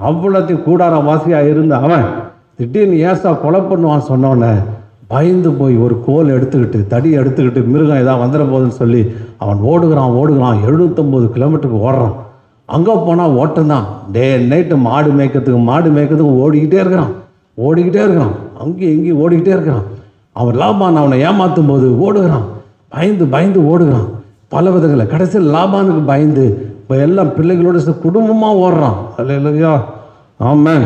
அவ்வளோத்தையும் கூடார வாசியாக இருந்த அவன் திடீர்னு ஏசா கொலை பண்ணுவான் சொன்னோன்னே பயந்து போய் ஒரு கோல் எடுத்துக்கிட்டு, தடி எடுத்துக்கிட்டு, மிருகம் ஏதாவது வந்துட போகுதுன்னு சொல்லி அவன் ஓடுகிறான். 79 கிலோமீட்டருக்கு ஓடுறான். அங்கே போனால் ஓட்டம் தான், டே நைட்டு மாடு மேய்க்கிறதுக்கு ஓடிக்கிட்டே இருக்கிறான். அங்கேயும் இங்கேயும் ஓடிக்கிட்டே இருக்கிறான். அவன் லாபான் அவனை ஏமாற்றும் போது ஓடுகிறான், பயந்து ஓடுகிறான் பல விதங்களில். கடைசியில் லாபானுக்கு பயந்து இப்போ எல்லாம் பிள்ளைகளோட குடும்பமாக ஓடுறான். அல்லேலூயா, ஆமென்.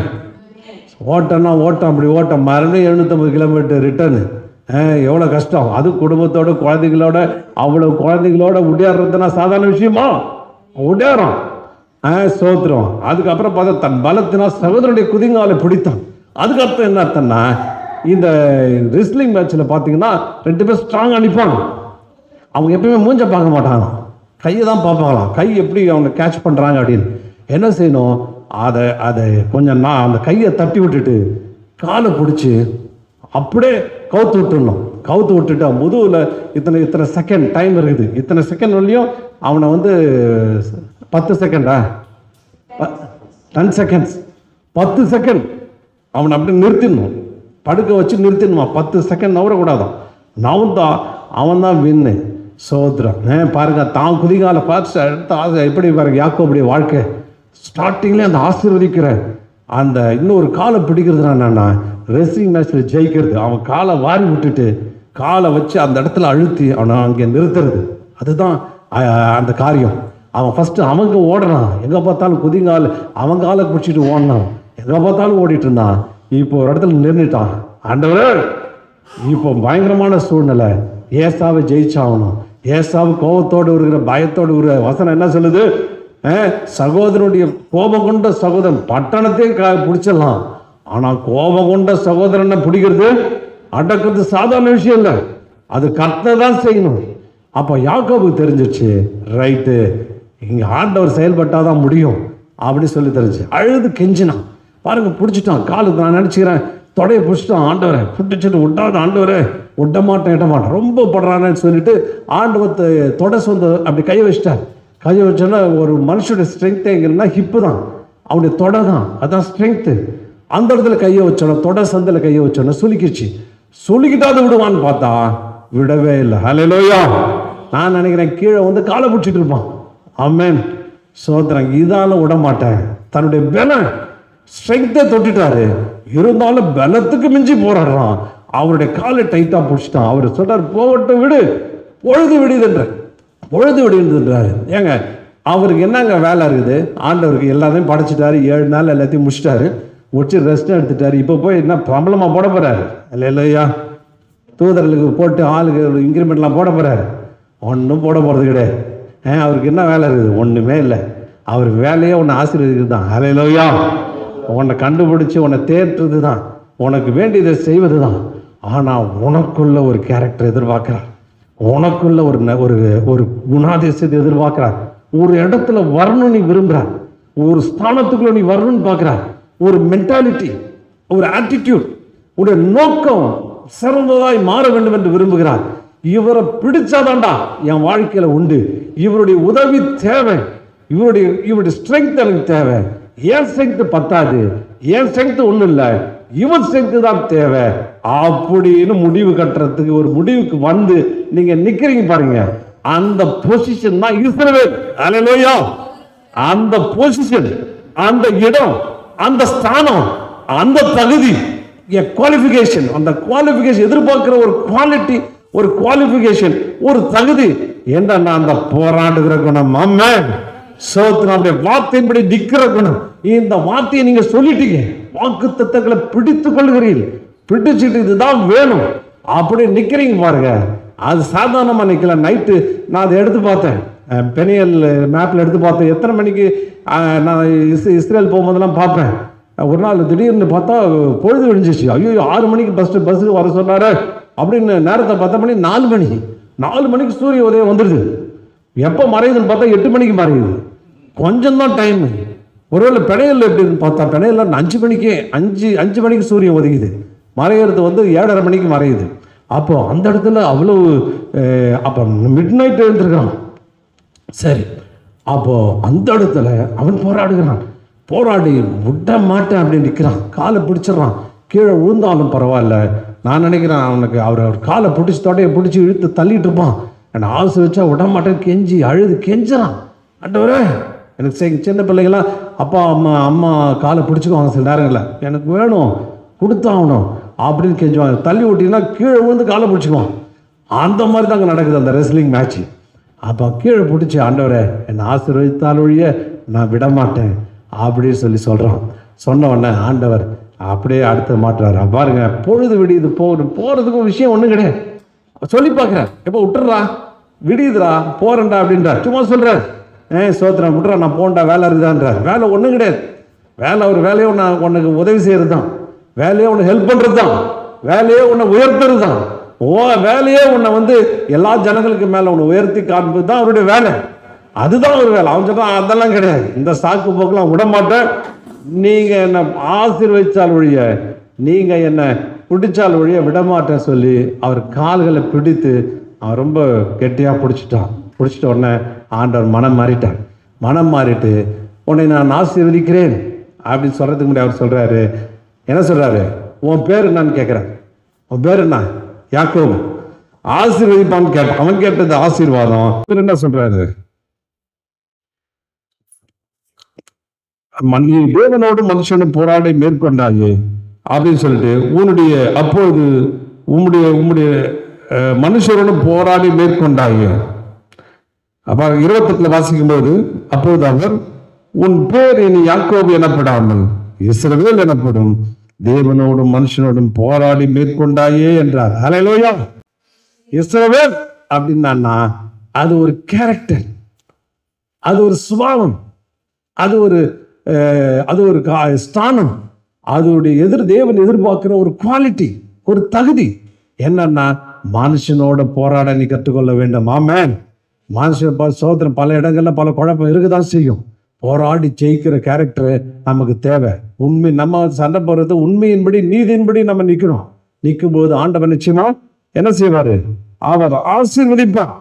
ஓட்டம் அப்படி ஓட்டம் மறுபடியும் 750 கிலோமீட்டர் ரிட்டர்னு. எவ்வளோ கஷ்டம் அது, குடும்பத்தோட குழந்தைகளோட அவ்வளோ குழந்தைகளோட உடையாடுறதுனா சாதாரண விஷயமா? உடையாறான். சோத்திரம். அதுக்கப்புறம் பார்த்தா தன் பலத்தினால் சகோதரனுடைய குதிங்காலை பிடித்தான். அதுக்கப்புறம் என்ன அர்த்தம்னா, இந்த ரெஸ்லிங் மேட்ச்சில் பார்த்தீங்கன்னா 2 பேர் ஸ்ட்ராங்காக நிற்பாங்க. அவங்க எப்பயுமே மூஞ்ச பார்க்க மாட்டாங்க, கையை தான் பார்ப்பாங்களாம். கை எப்படி அவங்க கேட்ச் பண்ணுறாங்க அப்படின்னு. என்ன செய்யணும், அதை கொஞ்சம் அந்த கையை தட்டி விட்டுட்டு காலை பிடிச்சி அப்படியே கவுத்து விட்டுட்டு முதுகில் இத்தனை செகண்ட் டைம் இருக்குது, இத்தனை செகண்ட் வரலையும் அவனை வந்து 10 செகண்டா 10 செகண்ட்ஸ் 10 செகண்ட் அவனை அப்படி நிறுத்திடணும், படுக்க வச்சு நிறுத்திடணுமா. 10 செகண்ட் நவரக்கூடாதான். அவன் தான் வின்னு. சோத்ரம். பாருங்க, தான் குதிகால பார்த்து அடுத்த எப்படி பாருங்க யாக்கோபுடைய வாழ்க்கை ஸ்டார்டிங்லேயே அந்த ஆசீர்வதிக்கிற அந்த இன்னொரு காலை பிடிக்கிறதுனா என்னன்னா ரெஸ்லிங் மேட்ச்சில் ஜெயிக்கிறது. அவன் காலை வாரி விட்டுட்டு காலை வச்சு அந்த இடத்துல அழுத்தி அவனை அங்கே நிறுத்துறது, அதுதான் அந்த காரியம். அவன் ஃபஸ்ட்டு அவங்க ஓடுறான், எங்கே பார்த்தாலும் குதிங்கால் அவன் காலை பிடிச்சிட்டு ஓடினான், எங்கே பார்த்தாலும் ஓடிட்டு இருந்தான். இப்போ ஒரு இடத்துல நின்றுட்டான். ஆண்டவரே, இப்போ பயங்கரமான சூழ்நிலை, ஏசாவை ஜெயிச்சாகணும். ஏசாவு கோபத்தோடு இருக்கிற பயத்தோடு இருக்கிற வசனம் என்ன சொல்லுது, சகோதரனுடைய கோபம் கொண்ட சகோதரன் பட்டணத்தையும் பிடிச்சிடலாம், ஆனால் கோபம் கொண்ட சகோதரனை பிடிக்கிறது அடக்கிறது சாதாரண விஷயம் இல்லை, அது கர்த்தர் தான் செய்யணும். அப்போ யாக்கோபுக்கு தெரிஞ்சிச்சு, ரைட்டு இங்கே ஆண்டவர் செயல்பட்டாதான் முடியும் அப்படி சொல்லி தெரிஞ்சு அழுது கெஞ்சினான். பாருங்க, பிடிச்சிட்டான் காலுக்கு. நான் நினச்சிக்கிறேன் தொடையை பிடிச்சிட்டான். ஆண்டவரை பிடிச்சிட்டு விட்டாது, ஆண்டவரே விடமாட்டேன் ரொம்ப படுறானேன்னு சொல்லிட்டு ஆண்டவர் தொட சொந்த அப்படி கையை வச்சிட்டார். கையை வச்சோன்னா ஒரு மனுஷனுடைய ஸ்ட்ரென்த் எங்கன்னா ஹிப்பு தான், அவனுடைய தொடை தான், அதான் ஸ்ட்ரென்த்து. அந்த இடத்துல கையை வச்சோன்னா, தொடை சந்தில் கையை வச்சோன்னா சுலுக்கிடுச்சு. சுலுக்கிட்டாது விடுவான்னு பார்த்தா விடவே இல்லை. ஹல்லேலூயா. நான் நினைக்கிறேன் கீழே வந்து காலை பிடிச்சிட்டு இருப்பான். ஆமென். சோத்திரம். இதால விட மாட்டேன். தன்னுடைய பலம் ஸ்ட்ரென்த்தை தொட்டுட்டாரு, இருந்தாலும் பலத்துக்கு மிஞ்சி போராடுறான். அவருடைய காலை டைட்டா பிடிச்சிட்டான். அவர் சொல்றாரு, போகட்டும் விடு, பொழுது விடுதுன்ற, பொழுது விடுன்றாரு. ஏங்க அவருக்கு என்னங்க வேலை இருக்குது? ஆண்டவருக்கு எல்லாத்தையும் படைச்சிட்டாரு, 7 நாள் எல்லாத்தையும் முடிச்சிட்டாரு, முடிச்சு ரெஸ்ட் எடுத்துட்டாரு. இப்போ போய் என்ன பிரபலமா போட போறாரு? இல்லையா, தூதர்களுக்கு போட்டு ஆளுக்கு இன்க்ரிமெண்ட்லாம் போட போறாரு? ஒன்றும் போட போறது கிடையாது. அவருக்கு என்ன வேலை இருக்குது? ஒன்றுமே இல்லை. அவர் வேலையே உன்னை ஆசீர்வதிக்கிறது தான். ஹல்லேலூயா. உன்னை கண்டுபிடிச்சி உன்னை தேற்றுறது தான், உனக்கு வேண்டியதை செய்வது தான். ஆனால் உனக்குள்ள ஒரு கேரக்டர் எதிர்பார்க்கிறார், உனக்குள்ள ஒரு குணாதிசயத்தை எதிர்பார்க்கிறார். ஒரு இடத்துல வரணும் நீ விரும்புகிறார், ஒரு ஸ்தானத்துக்குள்ள நீ வரணும்னு பார்க்கிறார். ஒரு மென்டாலிட்டி, ஒரு ஆட்டிடியூட், உடைய நோக்கம் சிறந்ததாய் மாற வேண்டும் என்று விரும்புகிறார். இவரை பிடிச்சாதான்டா என் வாழ்க்கையில உண்டு, இவருடைய உதவி தேவை, இவருடைய ஸ்ட்ரென்த் எனக்கு தேவை. என் ஸ்ட்ரென்த் பத்தாது, என் ஸ்ட்ரென்த் ஒன்றும் இல்லை, இவன் ஸ்ட்ரென்த் தான் தேவை அப்படின்னு முடிவு கட்டுறதுக்கு ஒரு முடிவுக்கு வந்து நீங்க நிக்கிறீங்க பாருங்க. அந்த பொசிஷன் தான் இஸ்ரவேல். ஹல்லேலூயா. அந்த பொசிஷன், அந்த இடம், அந்த ஸ்தானம், அந்த தகுதி, குவாலிஃபிகேஷன், அந்த குவாலிஃபிகேஷன் எதிர்பார்க்கிற ஒரு குவாலிட்டி, ஒரு குவாலிஃபிகேஷன், ஒரு தகுதி என்னன்னா அந்த போராடுகிற குணம். ஆமென். சோத்திரம். வார்த்தையின்படி நிக்கிற குணம். இந்த வார்த்தையை நீங்க சொல்லிட்டீங்க, வாக்குத்தத்தங்களை பிடித்துக் கொள்கிறீர்கள், பிடிச்சிட்டு இதுதான் வேணும் அப்படி நிக்கிறீங்க பாருங்க. அது சாதாரணமா நிக்கல. நைட்டு நான் அதை எடுத்து பார்த்தேன், பெனியல் மேப்ல எடுத்து பார்த்தேன். எத்தனை மணிக்கு நான் இஸ்ரேல் போகும்போதெல்லாம் பார்ப்பேன். ஒரு நாள் திடீர்னு பார்த்தா பொழுது விழிஞ்சிச்சு. ஐயோ 6 மணிக்கு பஸ்ஸுக்கு வர சொன்னாரு அப்படின்னு நேரத்தை 10 மணி, 4 மணிக்கு சூரிய உதயம் வந்துடுது. எப்போ மறையுதுன்னு பார்த்தா 8 மணிக்கு மறையுது. கொஞ்சம் தான் டைம். ஒருவேளை பெனையல் எப்படின்னு பார்த்தா பெனையல் 5 மணிக்கே 5 மணிக்கு சூரியன் ஒதுக்குது, மறையிறது வந்து 7:30 மணிக்கு மறையுது. அப்போ அந்த இடத்துல அவ்வளவு அப்போ மிட் நைட் எழுந்திருக்கான். சரி, அப்போ அந்த இடத்துல அவன் போராடுகிறான். போராடி விட மாட்டேன் அப்படின்னு நிற்கிறான். காலை பிடிச்சிடறான். கீழே விழுந்தாலும் பரவாயில்ல, நான் நினைக்கிறேன் அவனுக்கு அவர் காலை பிடிச்சி தொடையை பிடிச்சி இழுத்து தள்ளிட்டு இருப்பான். என்னை ஆசை வச்சா விட மாட்டேன், கெஞ்சி அழுது கெஞ்சுறான். ஆண்டவரே எனக்கு சின்ன பிள்ளைங்களாம் அப்பா அம்மா காலை பிடிச்சிக்குவாங்க சில நேரங்களில், எனக்கு வேணும் கொடுத்தாகணும் அப்படின்னு கெஞ்சுவாங்க. தள்ளி விட்டீங்கன்னா கீழே விழுந்து காலை பிடிச்சிக்குவான். அந்த மாதிரி தாங்க நடக்குது அந்த ரெஸ்லிங் மேட்ச்சு. அப்போ கீழே பிடிச்சி, ஆண்டவரே என்னை ஆசீர்வதித்தால் ஒழிய நான் விட மாட்டேன் அப்படின்னு சொல்கிறான். சொன்ன உடனே ஆண்டவர் அப்படியே அடுத்து மாட்டுறாரு. பாருங்க, பொழுது விடியுது, போகிறதுக்கும் விஷயம் ஒன்றும் கிடையாது. சொல்லி பார்க்குறேன், எப்போ விட்டுறா விடியுதுரா போகிறேன்டா அப்படின்றா, சும்மா சொல்கிறார். சோத்திரம் விட்டுறா, நான் போண்டா வேலை இருக்குதான்றார். வேலை ஒன்றும் கிடையாது. வேலை ஒரு வேலையை உனக்கு உதவி செய்கிறது தான், வேலையை உனக்கு ஹெல்ப் பண்ணுறது தான், வேலையே உன்னை உயர்த்துறது தான். வேலையே உன்னை வந்து எல்லா ஜனங்களுக்கு மேலே உன்னை உயர்த்தி காண்பது தான் அவருடைய வேலை. அதுதான் ஒரு வேலை. அவன் சொல்றான் அதெல்லாம் கிடையாது, இந்த சாக்கு போக்கெல்லாம் விட மாட்டேன், நீங்கள் என்னை ஆசீர்வதிச்சால் ஒழிய, நீங்கள் என்னை பிடிச்சால் ஒழிய விட மாட்டேன் சொல்லி அவர் கால்களை பிடித்து அவன் ரொம்ப கெட்டியாக பிடிச்சிட்ட உடனே ஆண்டவர் மனம் மாறிட்டு உன்னை நான் ஆசீர்வதிக்கிறேன் அப்படின்னு சொல்கிறதுக்கு முன்னாடி அவர் சொல்கிறாரு, என்ன சொல்கிறாரு, உன் பேர் என்னன்னு கேட்குறேன். உன் பேர் என்ன? யாக்கோபு. ஆசீர்வதிப்பான்னு கேட்டான். அவன் கேட்டது ஆசீர்வாதம். என்ன சொல்றாரு, தேவனோடு மனுஷனும் போராடி மேற்கொண்டாயே அப்படின்னு சொல்லிட்டு உம்முடைய மனுஷரோடு போராடி மேற்கொண்டாயே. அப்ப 28 வாசிக்கும் போது, அப்போது அவர் உன் பேர் இனி யாக்கோபு எனப்படாமல் இஸ்ரவேல் எனப்படும், தேவனோடும் மனுஷனோடும் போராடி மேற்கொண்டாயே என்றார். ஹல்லேலூயா. இஸ்ரவேல் அப்படின்னா அது ஒரு கேரக்டர், அது ஒரு சுபாவம், அது ஒரு ஸ்தானம், அதோடைய தேவன் எதிர்பார்க்கிற ஒரு குவாலிட்டி, ஒரு தகுதி என்னன்னா மனுஷனோட போராட நீ கற்றுக்கொள்ள வேண்டும். ஆமென். மனுஷன் சோதனை பல இடங்கள்ல பல குழப்பம் இருக்குதான் செய்யும். போராடி ஜெயிக்கிற கேரக்டர் நமக்கு தேவை. நம்ம சண்டை போடுறது உண்மையின்படி நீதியின்படி நம்ம நிற்கணும். நிற்கும் போது ஆண்டவன் நிச்சயமா என்ன செய்வாரு? அவர் ஆசீர்வதிப்பார்.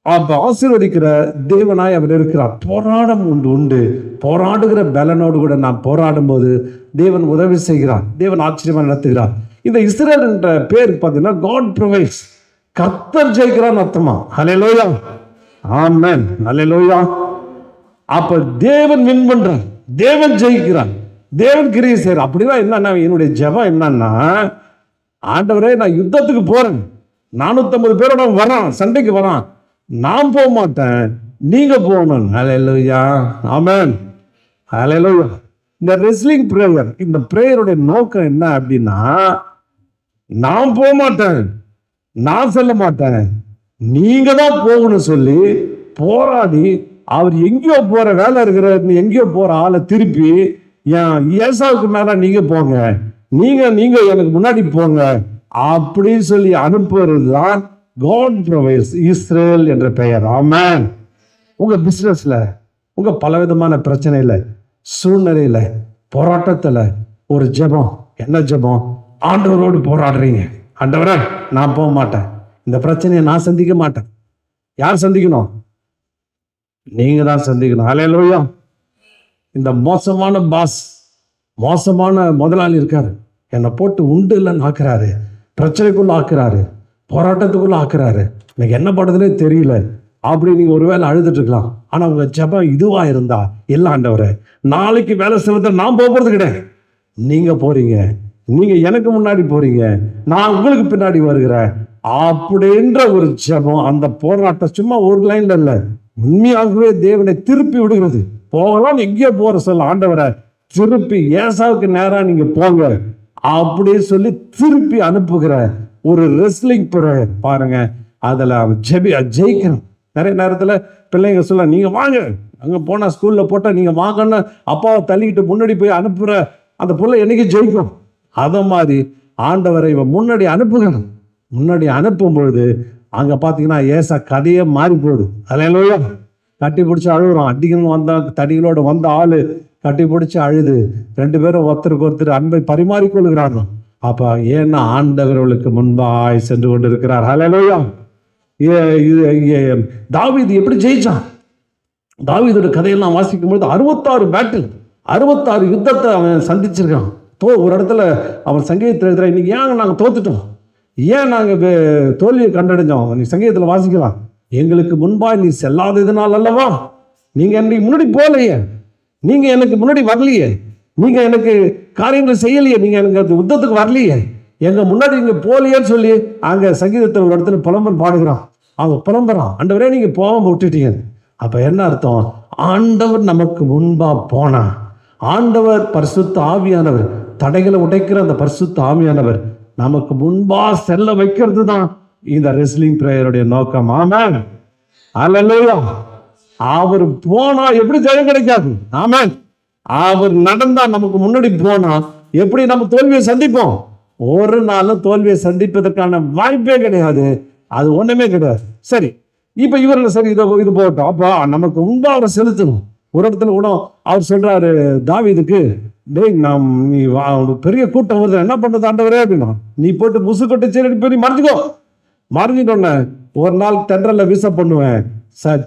அப்ப ஆசீர்வதிக்கிற தேவனாய் அவர் இருக்கிறார். போராடம் உண்டு. போராடுகிற பலனோடு கூட நாம் போராடும் போது தேவன் உதவி செய்கிறார். தேவன் ஆச்சரியமா நடத்துகிறார். இந்த இஸ்ரேல் என்ற பேர் பார்த்தீங்கன்னா காட் ப்ரொவைட்ஸ், கர்த்தர் ஜெயிக்கிறான்னு அர்த்தமா. ஹல்லேலூயா, ஆமென், ஹல்லேலூயா. அப்ப தேவன் வின் பண்றார், தேவன் ஜெயிக்கிறார், தேவன் கிரியை செய்யறார். அப்படின்னா என்னன்னா, என்னுடைய ஜெபம் என்னன்னா, ஆண்டவரே நான் யுத்தத்துக்கு போறேன், 450 பேரோட வரான், சண்டைக்கு வரான், நான் போக மாட்டேன், நீங்க போகணும். ஹல்லேலூயா, ஆமென், ஹல்லேலூயா. இந்த ரெஸ்லிங் பிரேயர், இந்த பிரேயருடைய நோக்கம் என்ன அப்படின்னா, நான் போக மாட்டேன், நான் சொல்ல மாட்டேன், நீங்க தான் போகணும் சொல்லி போராடி, அவர் எங்கேயோ போற வேலை இருக்கிற எங்கேயோ போற ஆளை திருப்பி ஏசாவுக்கு மேல நீங்க போங்க, நீங்க எனக்கு முன்னாடி போங்க அப்படின்னு சொல்லி அனுப்புறது தான் காட் ப்ரொவைட்ஸ், இஸ்ரேல் என்ற பெயர். ஆமென். உங்க பிசினஸ்ல, உங்க பலவிதமான பிரச்சனையில, சூழ்நிலையில, போராட்டத்துல ஒரு ஜெபம். என்ன ஜெபம்? ஆண்டவரோடு போராடுறீங்க. ஆண்டவரே நான் போக மாட்டேன், இந்த பிரச்சனையை நான் சந்திக்க மாட்டேன். யார் சந்திக்கணும்? நீங்க தான் சந்திக்கணும். ஹல்லேலூயா. இந்த மோசமான பாஸ், மோசமான முதலாளி இருக்காரு, என்னை போட்டு உண்டு இல்லைன்னு ஆக்குறாரு, பிரச்சனைக்குள்ள ஆக்குறாரு, போராட்டத்துக்குள்ள ஆக்குறாரு, எனக்கு என்ன பண்றதுனே தெரியல அப்படி நீங்க ஒருவேளை அழுதுட்டு இருக்கலாம். ஆனா உங்க ஜெபம் இதுவா இருந்தா, இல்ல ஆண்டவரே நாளைக்கு வேலை செலுத்த நான் போறது கிடையாது, நீங்க போறீங்க, நீங்க எனக்கு முன்னாடி போறீங்க, நான் உங்களுக்கு பின்னாடி வருகிறேன் அப்படின்ற ஒரு ஜெபம். அந்த போராட்டம் சும்மா ஒரு லைன்ல இல்ல, உண்மையாகவே தேவனை திருப்பி விடுகிறது. போகலாம், எங்கேயோ போற சொல்ல, ஆண்டவரை திருப்பி ஏசாவுக்கு நேரா நீங்க போங்க அப்படின்னு சொல்லி திருப்பி அனுப்புகிற ஒரு ரெஸ்லிங் பிரேயர் பாருங்க. அதுல ஜெயிக்கணும். நிறைய நேரத்துல பிள்ளைங்க சொல்ல, நீங்க வாங்க, அங்க போனா ஸ்கூல்ல போட்டா நீங்க வாங்கன்னு அப்பாவை தள்ளிக்கிட்டு முன்னாடி போய் அனுப்புற அந்த பிள்ளை என்னைக்கு ஜெயிக்கும். அத மாதிரி ஆண்டவரை இவன் முன்னாடி அனுப்புகணும். முன்னாடி அனுப்பும் பொழுது அங்க பாத்தீங்கன்னா ஏசா கதையே மாறி போகுது. ஹல்லேலூயா. கட்டி பிடிச்சி அழுகுறான். அடிக்கணும் வந்த தடிகளோட வந்த ஆளு கட்டி பிடிச்சி அழுது, 2 பேரும் ஒருத்தருக்கு ஒருத்தர் அன்பை பரிமாறிக்கொள்கிறாங்க. அப்ப ஏன்னா ஆண்டவர்களுக்கு முன்பாய் சென்று கொண்டு இருக்கிறார். ஹல்லேலூயா. தாவீது எப்படி ஜெயிச்சான்? தாவீதோட கதையெல்லாம் வாசிக்கும் பொழுது 66 பேட்டில், 66 யுத்தத்தை அவன் சந்திச்சிருக்கான். ஒரு இடத்துல அவன் சங்கீதத்தில் எழுதுறான், இன்னைக்கு ஏன் நாங்கள் தோத்துட்டோம், ஏன் நாங்கள் தோல்வியை கண்டடைஞ்சோம்? நீ சங்கீதத்தில் வாசிக்கலாம், எங்களுக்கு முன்பாய் நீ செல்லாததுனால் அல்லவா, நீங்க எனக்கு முன்னாடி போகலையே, நீங்க எனக்கு முன்னாடி வரலையே, நீங்க எனக்கு காரியங்கள் செய்யலையே, நீங்க எனக்கு அந்த யுத்தத்துக்கு வரலையே, எங்க முன்னாடி நீங்க போகலையேன்னு சொல்லி அங்க சங்கீதத்தில் ஒரு இடத்துல புலம்பன் பாடுகிறான். அவங்க புலம்புறான், ஆண்டவரே நீங்க போகாம விட்டுட்டீங்க. அப்ப என்ன அர்த்தம்? ஆண்டவர் நமக்கு முன்பா போனா, ஆண்டவர் பரிசுத்த ஆவியானவர், தடைகளை உடைக்கிற அந்த பரிசுத்த ஆவியானவர் நமக்கு முன்பா செல்ல வைக்கிறது தான் இந்த ரெஸ்லிங் பிரேயருடைய நோக்கம். ஆமென், ஹல்லேலூயா. அவர் போனா எப்படி ஜெயம் கிடைக்காது? ஆமென். அவர் நடந்தா, நமக்கு முன்னாடி போனா எப்படி நம்ம தோல்வியை சந்திப்போம்? ஒரு நாளும் தோல்வியை சந்திப்பதற்கான வாய்ப்பே கிடையாது. அது ஒண்ணுமே கிடையாது. சரி, இப்ப இவர்கள் சரி இது போட்டோம். அப்ப நமக்கு முன்பா அவரை செலுத்தணும். ஒரு இடத்துல கூட அவர் சொல்றாரு தாவீதுக்கு, டேய் நீ பெரிய கூட்டம் வருது, என்ன பண்றது ஆண்டவரே அப்படின்னா, நீ போட்டு முசு கொட்டு சரி போய் மறைஞ்சிக்கோ. மறைஞ்சிட்டோன்னு ஒரு நாள் தென்றல்ல வீச பண்ணுவேன்,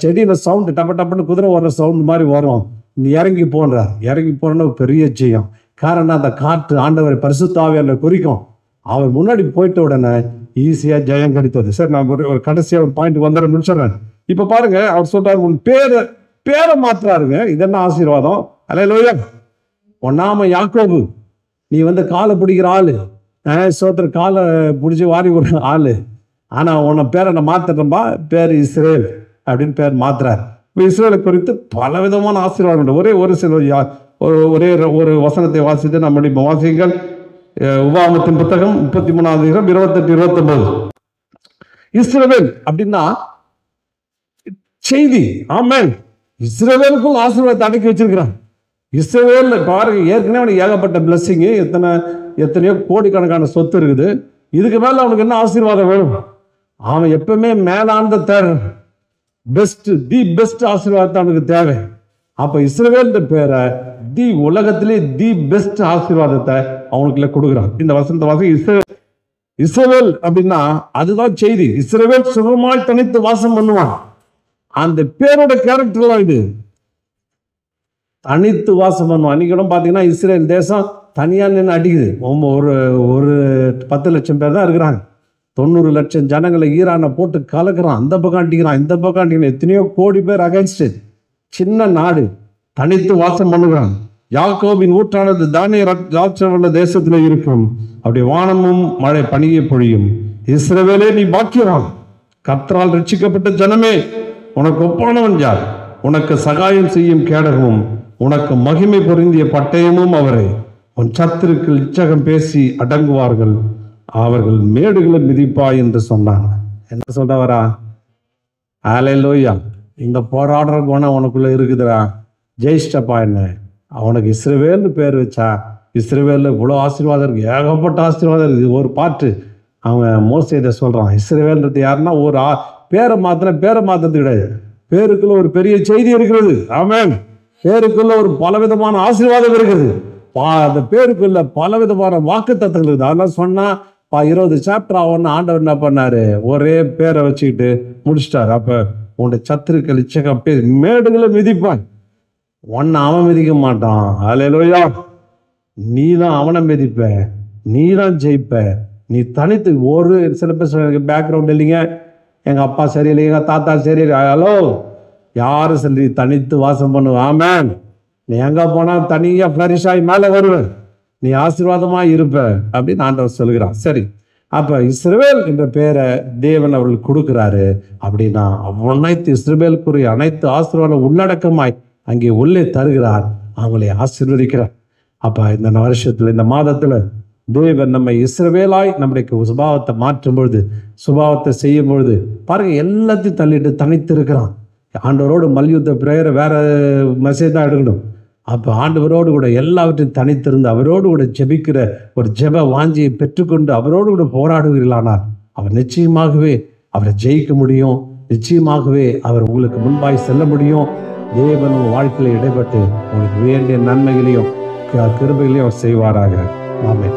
செடியில சவுண்டு டப்ப டப்புன்னு குதிரை வர்ற சவுண்ட் மாதிரி வரும், நீ இறங்கி போன்ற. இறங்கி போன பெரிய ஜெயம். காரணம் அந்த காற்று ஆண்டவரை பரிசுத்த ஆவியானவரை குறிக்கும். அவர் முன்னாடி போயிட்ட உடனே ஈஸியா ஜெயம் கிடைத்தது. சரி, நான் ஒரு கடைசியா ஒரு பாயிண்ட் வந்துட முடிச்சிடறேன். இப்ப பாருங்க, அவர் சொல்றாரு, உன் பேரை மாத்துறாருங்க. இது என்ன ஆசீர்வாதம்? ஹல்லேலூயா. உன் நாம யாக்கோபு, நீ காலை பிடிக்கிற ஆளு, சோத்திர காலை பிடிச்சி வாரி விடுற ஆளு, ஆனா உன்னை பேரை நான் மாத்திட்டேன்பா, பேர் இஸ்ரேல் அப்படின்னு பேர் மாத்துறாரு. இப்போ இஸ்ரேலை குறித்து பல விதமான ஆசீர்வாதம் உண்டு. ஒரே ஒரு வசனத்தை வாசித்து நம்முடைய வாசிகள். உபாகமத்தின் புத்தகம் 33ஆம் அதிகாரம் 28, 29. இஸ்ரவேல் அப்படின்னா செய்தி. ஆமென். இஸ்ரவேலுக்கும் ஆசீர்வாதத்தை அடக்கி வச்சிருக்கிறான். இஸ்ரவேல் பாருங்க, ஏற்கனவே அவனுக்கு ஏகப்பட்ட பிளஸ்ஸிங்கு, எத்தனையோ கோடிக்கணக்கான சொத்து இருக்குது. இதுக்கு மேல அவனுக்கு என்ன ஆசீர்வாதம் வேணும்? அவன் எப்பவுமே மேலாண்ட தேவை, தி பெஸ்ட் ஆசீர்வாதத்தை அவனுக்கு தேவை. அப்ப இஸ்ரவேல் பேரை உலகத்திலே தி பெஸ்ட் ஆசீர்வாதத்தை அவனுக்குள்ள கொடுக்குறான். இந்த வசனத்தை வாசி, இஸ்ரவேல் இஸ்ரவேல் அப்படின்னா அதுதான் செய்தி. இஸ்ரவேல் சுகமாய் தனித்து வாசம் பண்ணுவான். அந்த பேரோட கேரக்டர்லாம் இது, தனித்து வாசம் பண்ணுவான். அன்னைக்கு கூட பார்த்தீங்கன்னா இஸ்ரேல் தேசம் தனியா நின்று அடிக்குது. ஒரு 10 லட்சம் பேர் தான் இருக்கிறாங்க. 90 லட்சம் ஜனங்களை ஈரானை போட்டு கலக்குறான். அந்த பக்கம் அடிக்கிறான், இந்த பக்கம் அடிக்கிறான். எத்தனையோ கோடி பேர் அகைன்ஸ்ட். சின்ன நாடு தனித்து வாசம் பண்ணுகிறான். யாக்கோபின் ஊற்றானது தானிய ராட்சவல்ல தேசத்துல இருக்கும். அப்படி வானமும் மழை பனியை பொழியும். இஸ்ரவேலே நீ பாக்கியவான், கர்த்தரால் ரட்சிக்கப்பட்ட ஜனமே, உனக்கு ஒப்பானவன் யார்? உனக்கு சகாயம் செய்யும் கேடகமும் உனக்கு மகிமை பொருந்திய பட்டயமும் அவரே. உன் சத்துருக்கள் இச்சகம் பேசி அடங்குவார்கள், அவர்கள் மேடுகளை மிதிப்பாய் என்று சொன்னாங்க. என்ன சொல்ற வரா? ஹல்லேலூயா. இந்த போராடுற குணம் உனக்குள்ள இருக்குதுடா, ஜெயிச்சிட்டப்பா. என்ன அவனுக்கு இஸ்ரவேல்னு பேர் வச்சா, இஸ்ரவேலில் இவ்வளோ ஆசீர்வாதம் இருக்கு, ஏகப்பட்ட ஆசீர்வாதம் இருக்குது. ஒரு பாட்டு அவன் மோசே இதை சொல்கிறான். இஸ்ரவேல்ன்றது யாருன்னா ஒரு பேரை மாற்றுறது கிடையாது. பேருக்குள்ள ஒரு பெரிய செய்தி இருக்கிறது. ஆமென். பேருக்குள்ள ஒரு பலவிதமான ஆசீர்வாதம் இருக்குது. அந்த பேருக்குள்ள பலவிதமான வாக்குத்தத்தங்கள் இருக்குது. அதெல்லாம் சொன்னா 20 சாப்டர் ஆகும்னு ஆண்டவர் என்ன பண்ணாரு, ஒரே பேரை வச்சுக்கிட்டு முடிச்சிட்டாரு. அப்ப உன்னுடைய சத்துருக்கள் இச்சகம் பேர் மேடுகளை மிதிப்பான், உன்னை அவன் மிதிக்க மாட்டான். ஹல்லேலூயா. நீ தான் அவனை மிதிப்ப, நீ தான் ஜெயிப்ப. நீ தனித்து ஒரு சில பேர் பேக்ரவுண்ட் இல்லைங்க, எங்க அப்பா சரியில்லை, எங்க தாத்தா சரியில்லை. ஹலோ, யாரும் சரி தனித்து வாசம் பண்ணுவ. ஆமென். நீ எங்க போனா தனியா ஃபிளரிஷ் ஆகி மேலே வருவேன், நீ ஆசீர்வாதமா இருப்ப அப்படின்னு ஆண்டவர் சொல்கிறான். சரி, அப்ப இஸ்ரவேல் என்ற பேரை தேவன் அவர்கள் கொடுக்கிறாரு. அப்படின்னா அனைத்து இஸ்ரவேலுக்குரிய அனைத்து ஆசீர்வாதம் உள்ளடக்கமாய் அங்கே உள்ளே தருகிறார், அவங்களை ஆசீர்வதிக்கிறார். அப்ப இந்த வருஷத்துல, இந்த மாதத்துல தேவன் நம்ம இஸ்ரவேலாய் நம்முடைய சுபாவத்தை மாற்றும் பொழுது, சுபாவத்தை செய்யும் பொழுது பாருங்க, எல்லாத்தையும் தள்ளிட்டு தனித்து இருக்கிறான். ஆண்டவரோடு மல்யுத்த பிரேயரை வேற மெசேஜ் தான் எடுக்கணும். அப்போ ஆண்டவரோடு கூட எல்லாவற்றையும் தனித்திருந்து அவரோடு கூட ஜெபிக்கிற ஒரு ஜெப வாஞ்சியை பெற்றுக்கொண்டு அவரோடு கூட போராடுவீர்களானால் அவர் நிச்சயமாகவே அவரை ஜெயிக்க முடியும். நிச்சயமாகவே அவர் உங்களுக்கு முன்பாய் செல்ல முடியும். தேவன் உங்கள் வாழ்க்கையில் இடைப்பட்டு உங்களுக்கு வேண்டிய நன்மைகளையும் கிருபைகளையும் செய்வாராக. ஆமென்.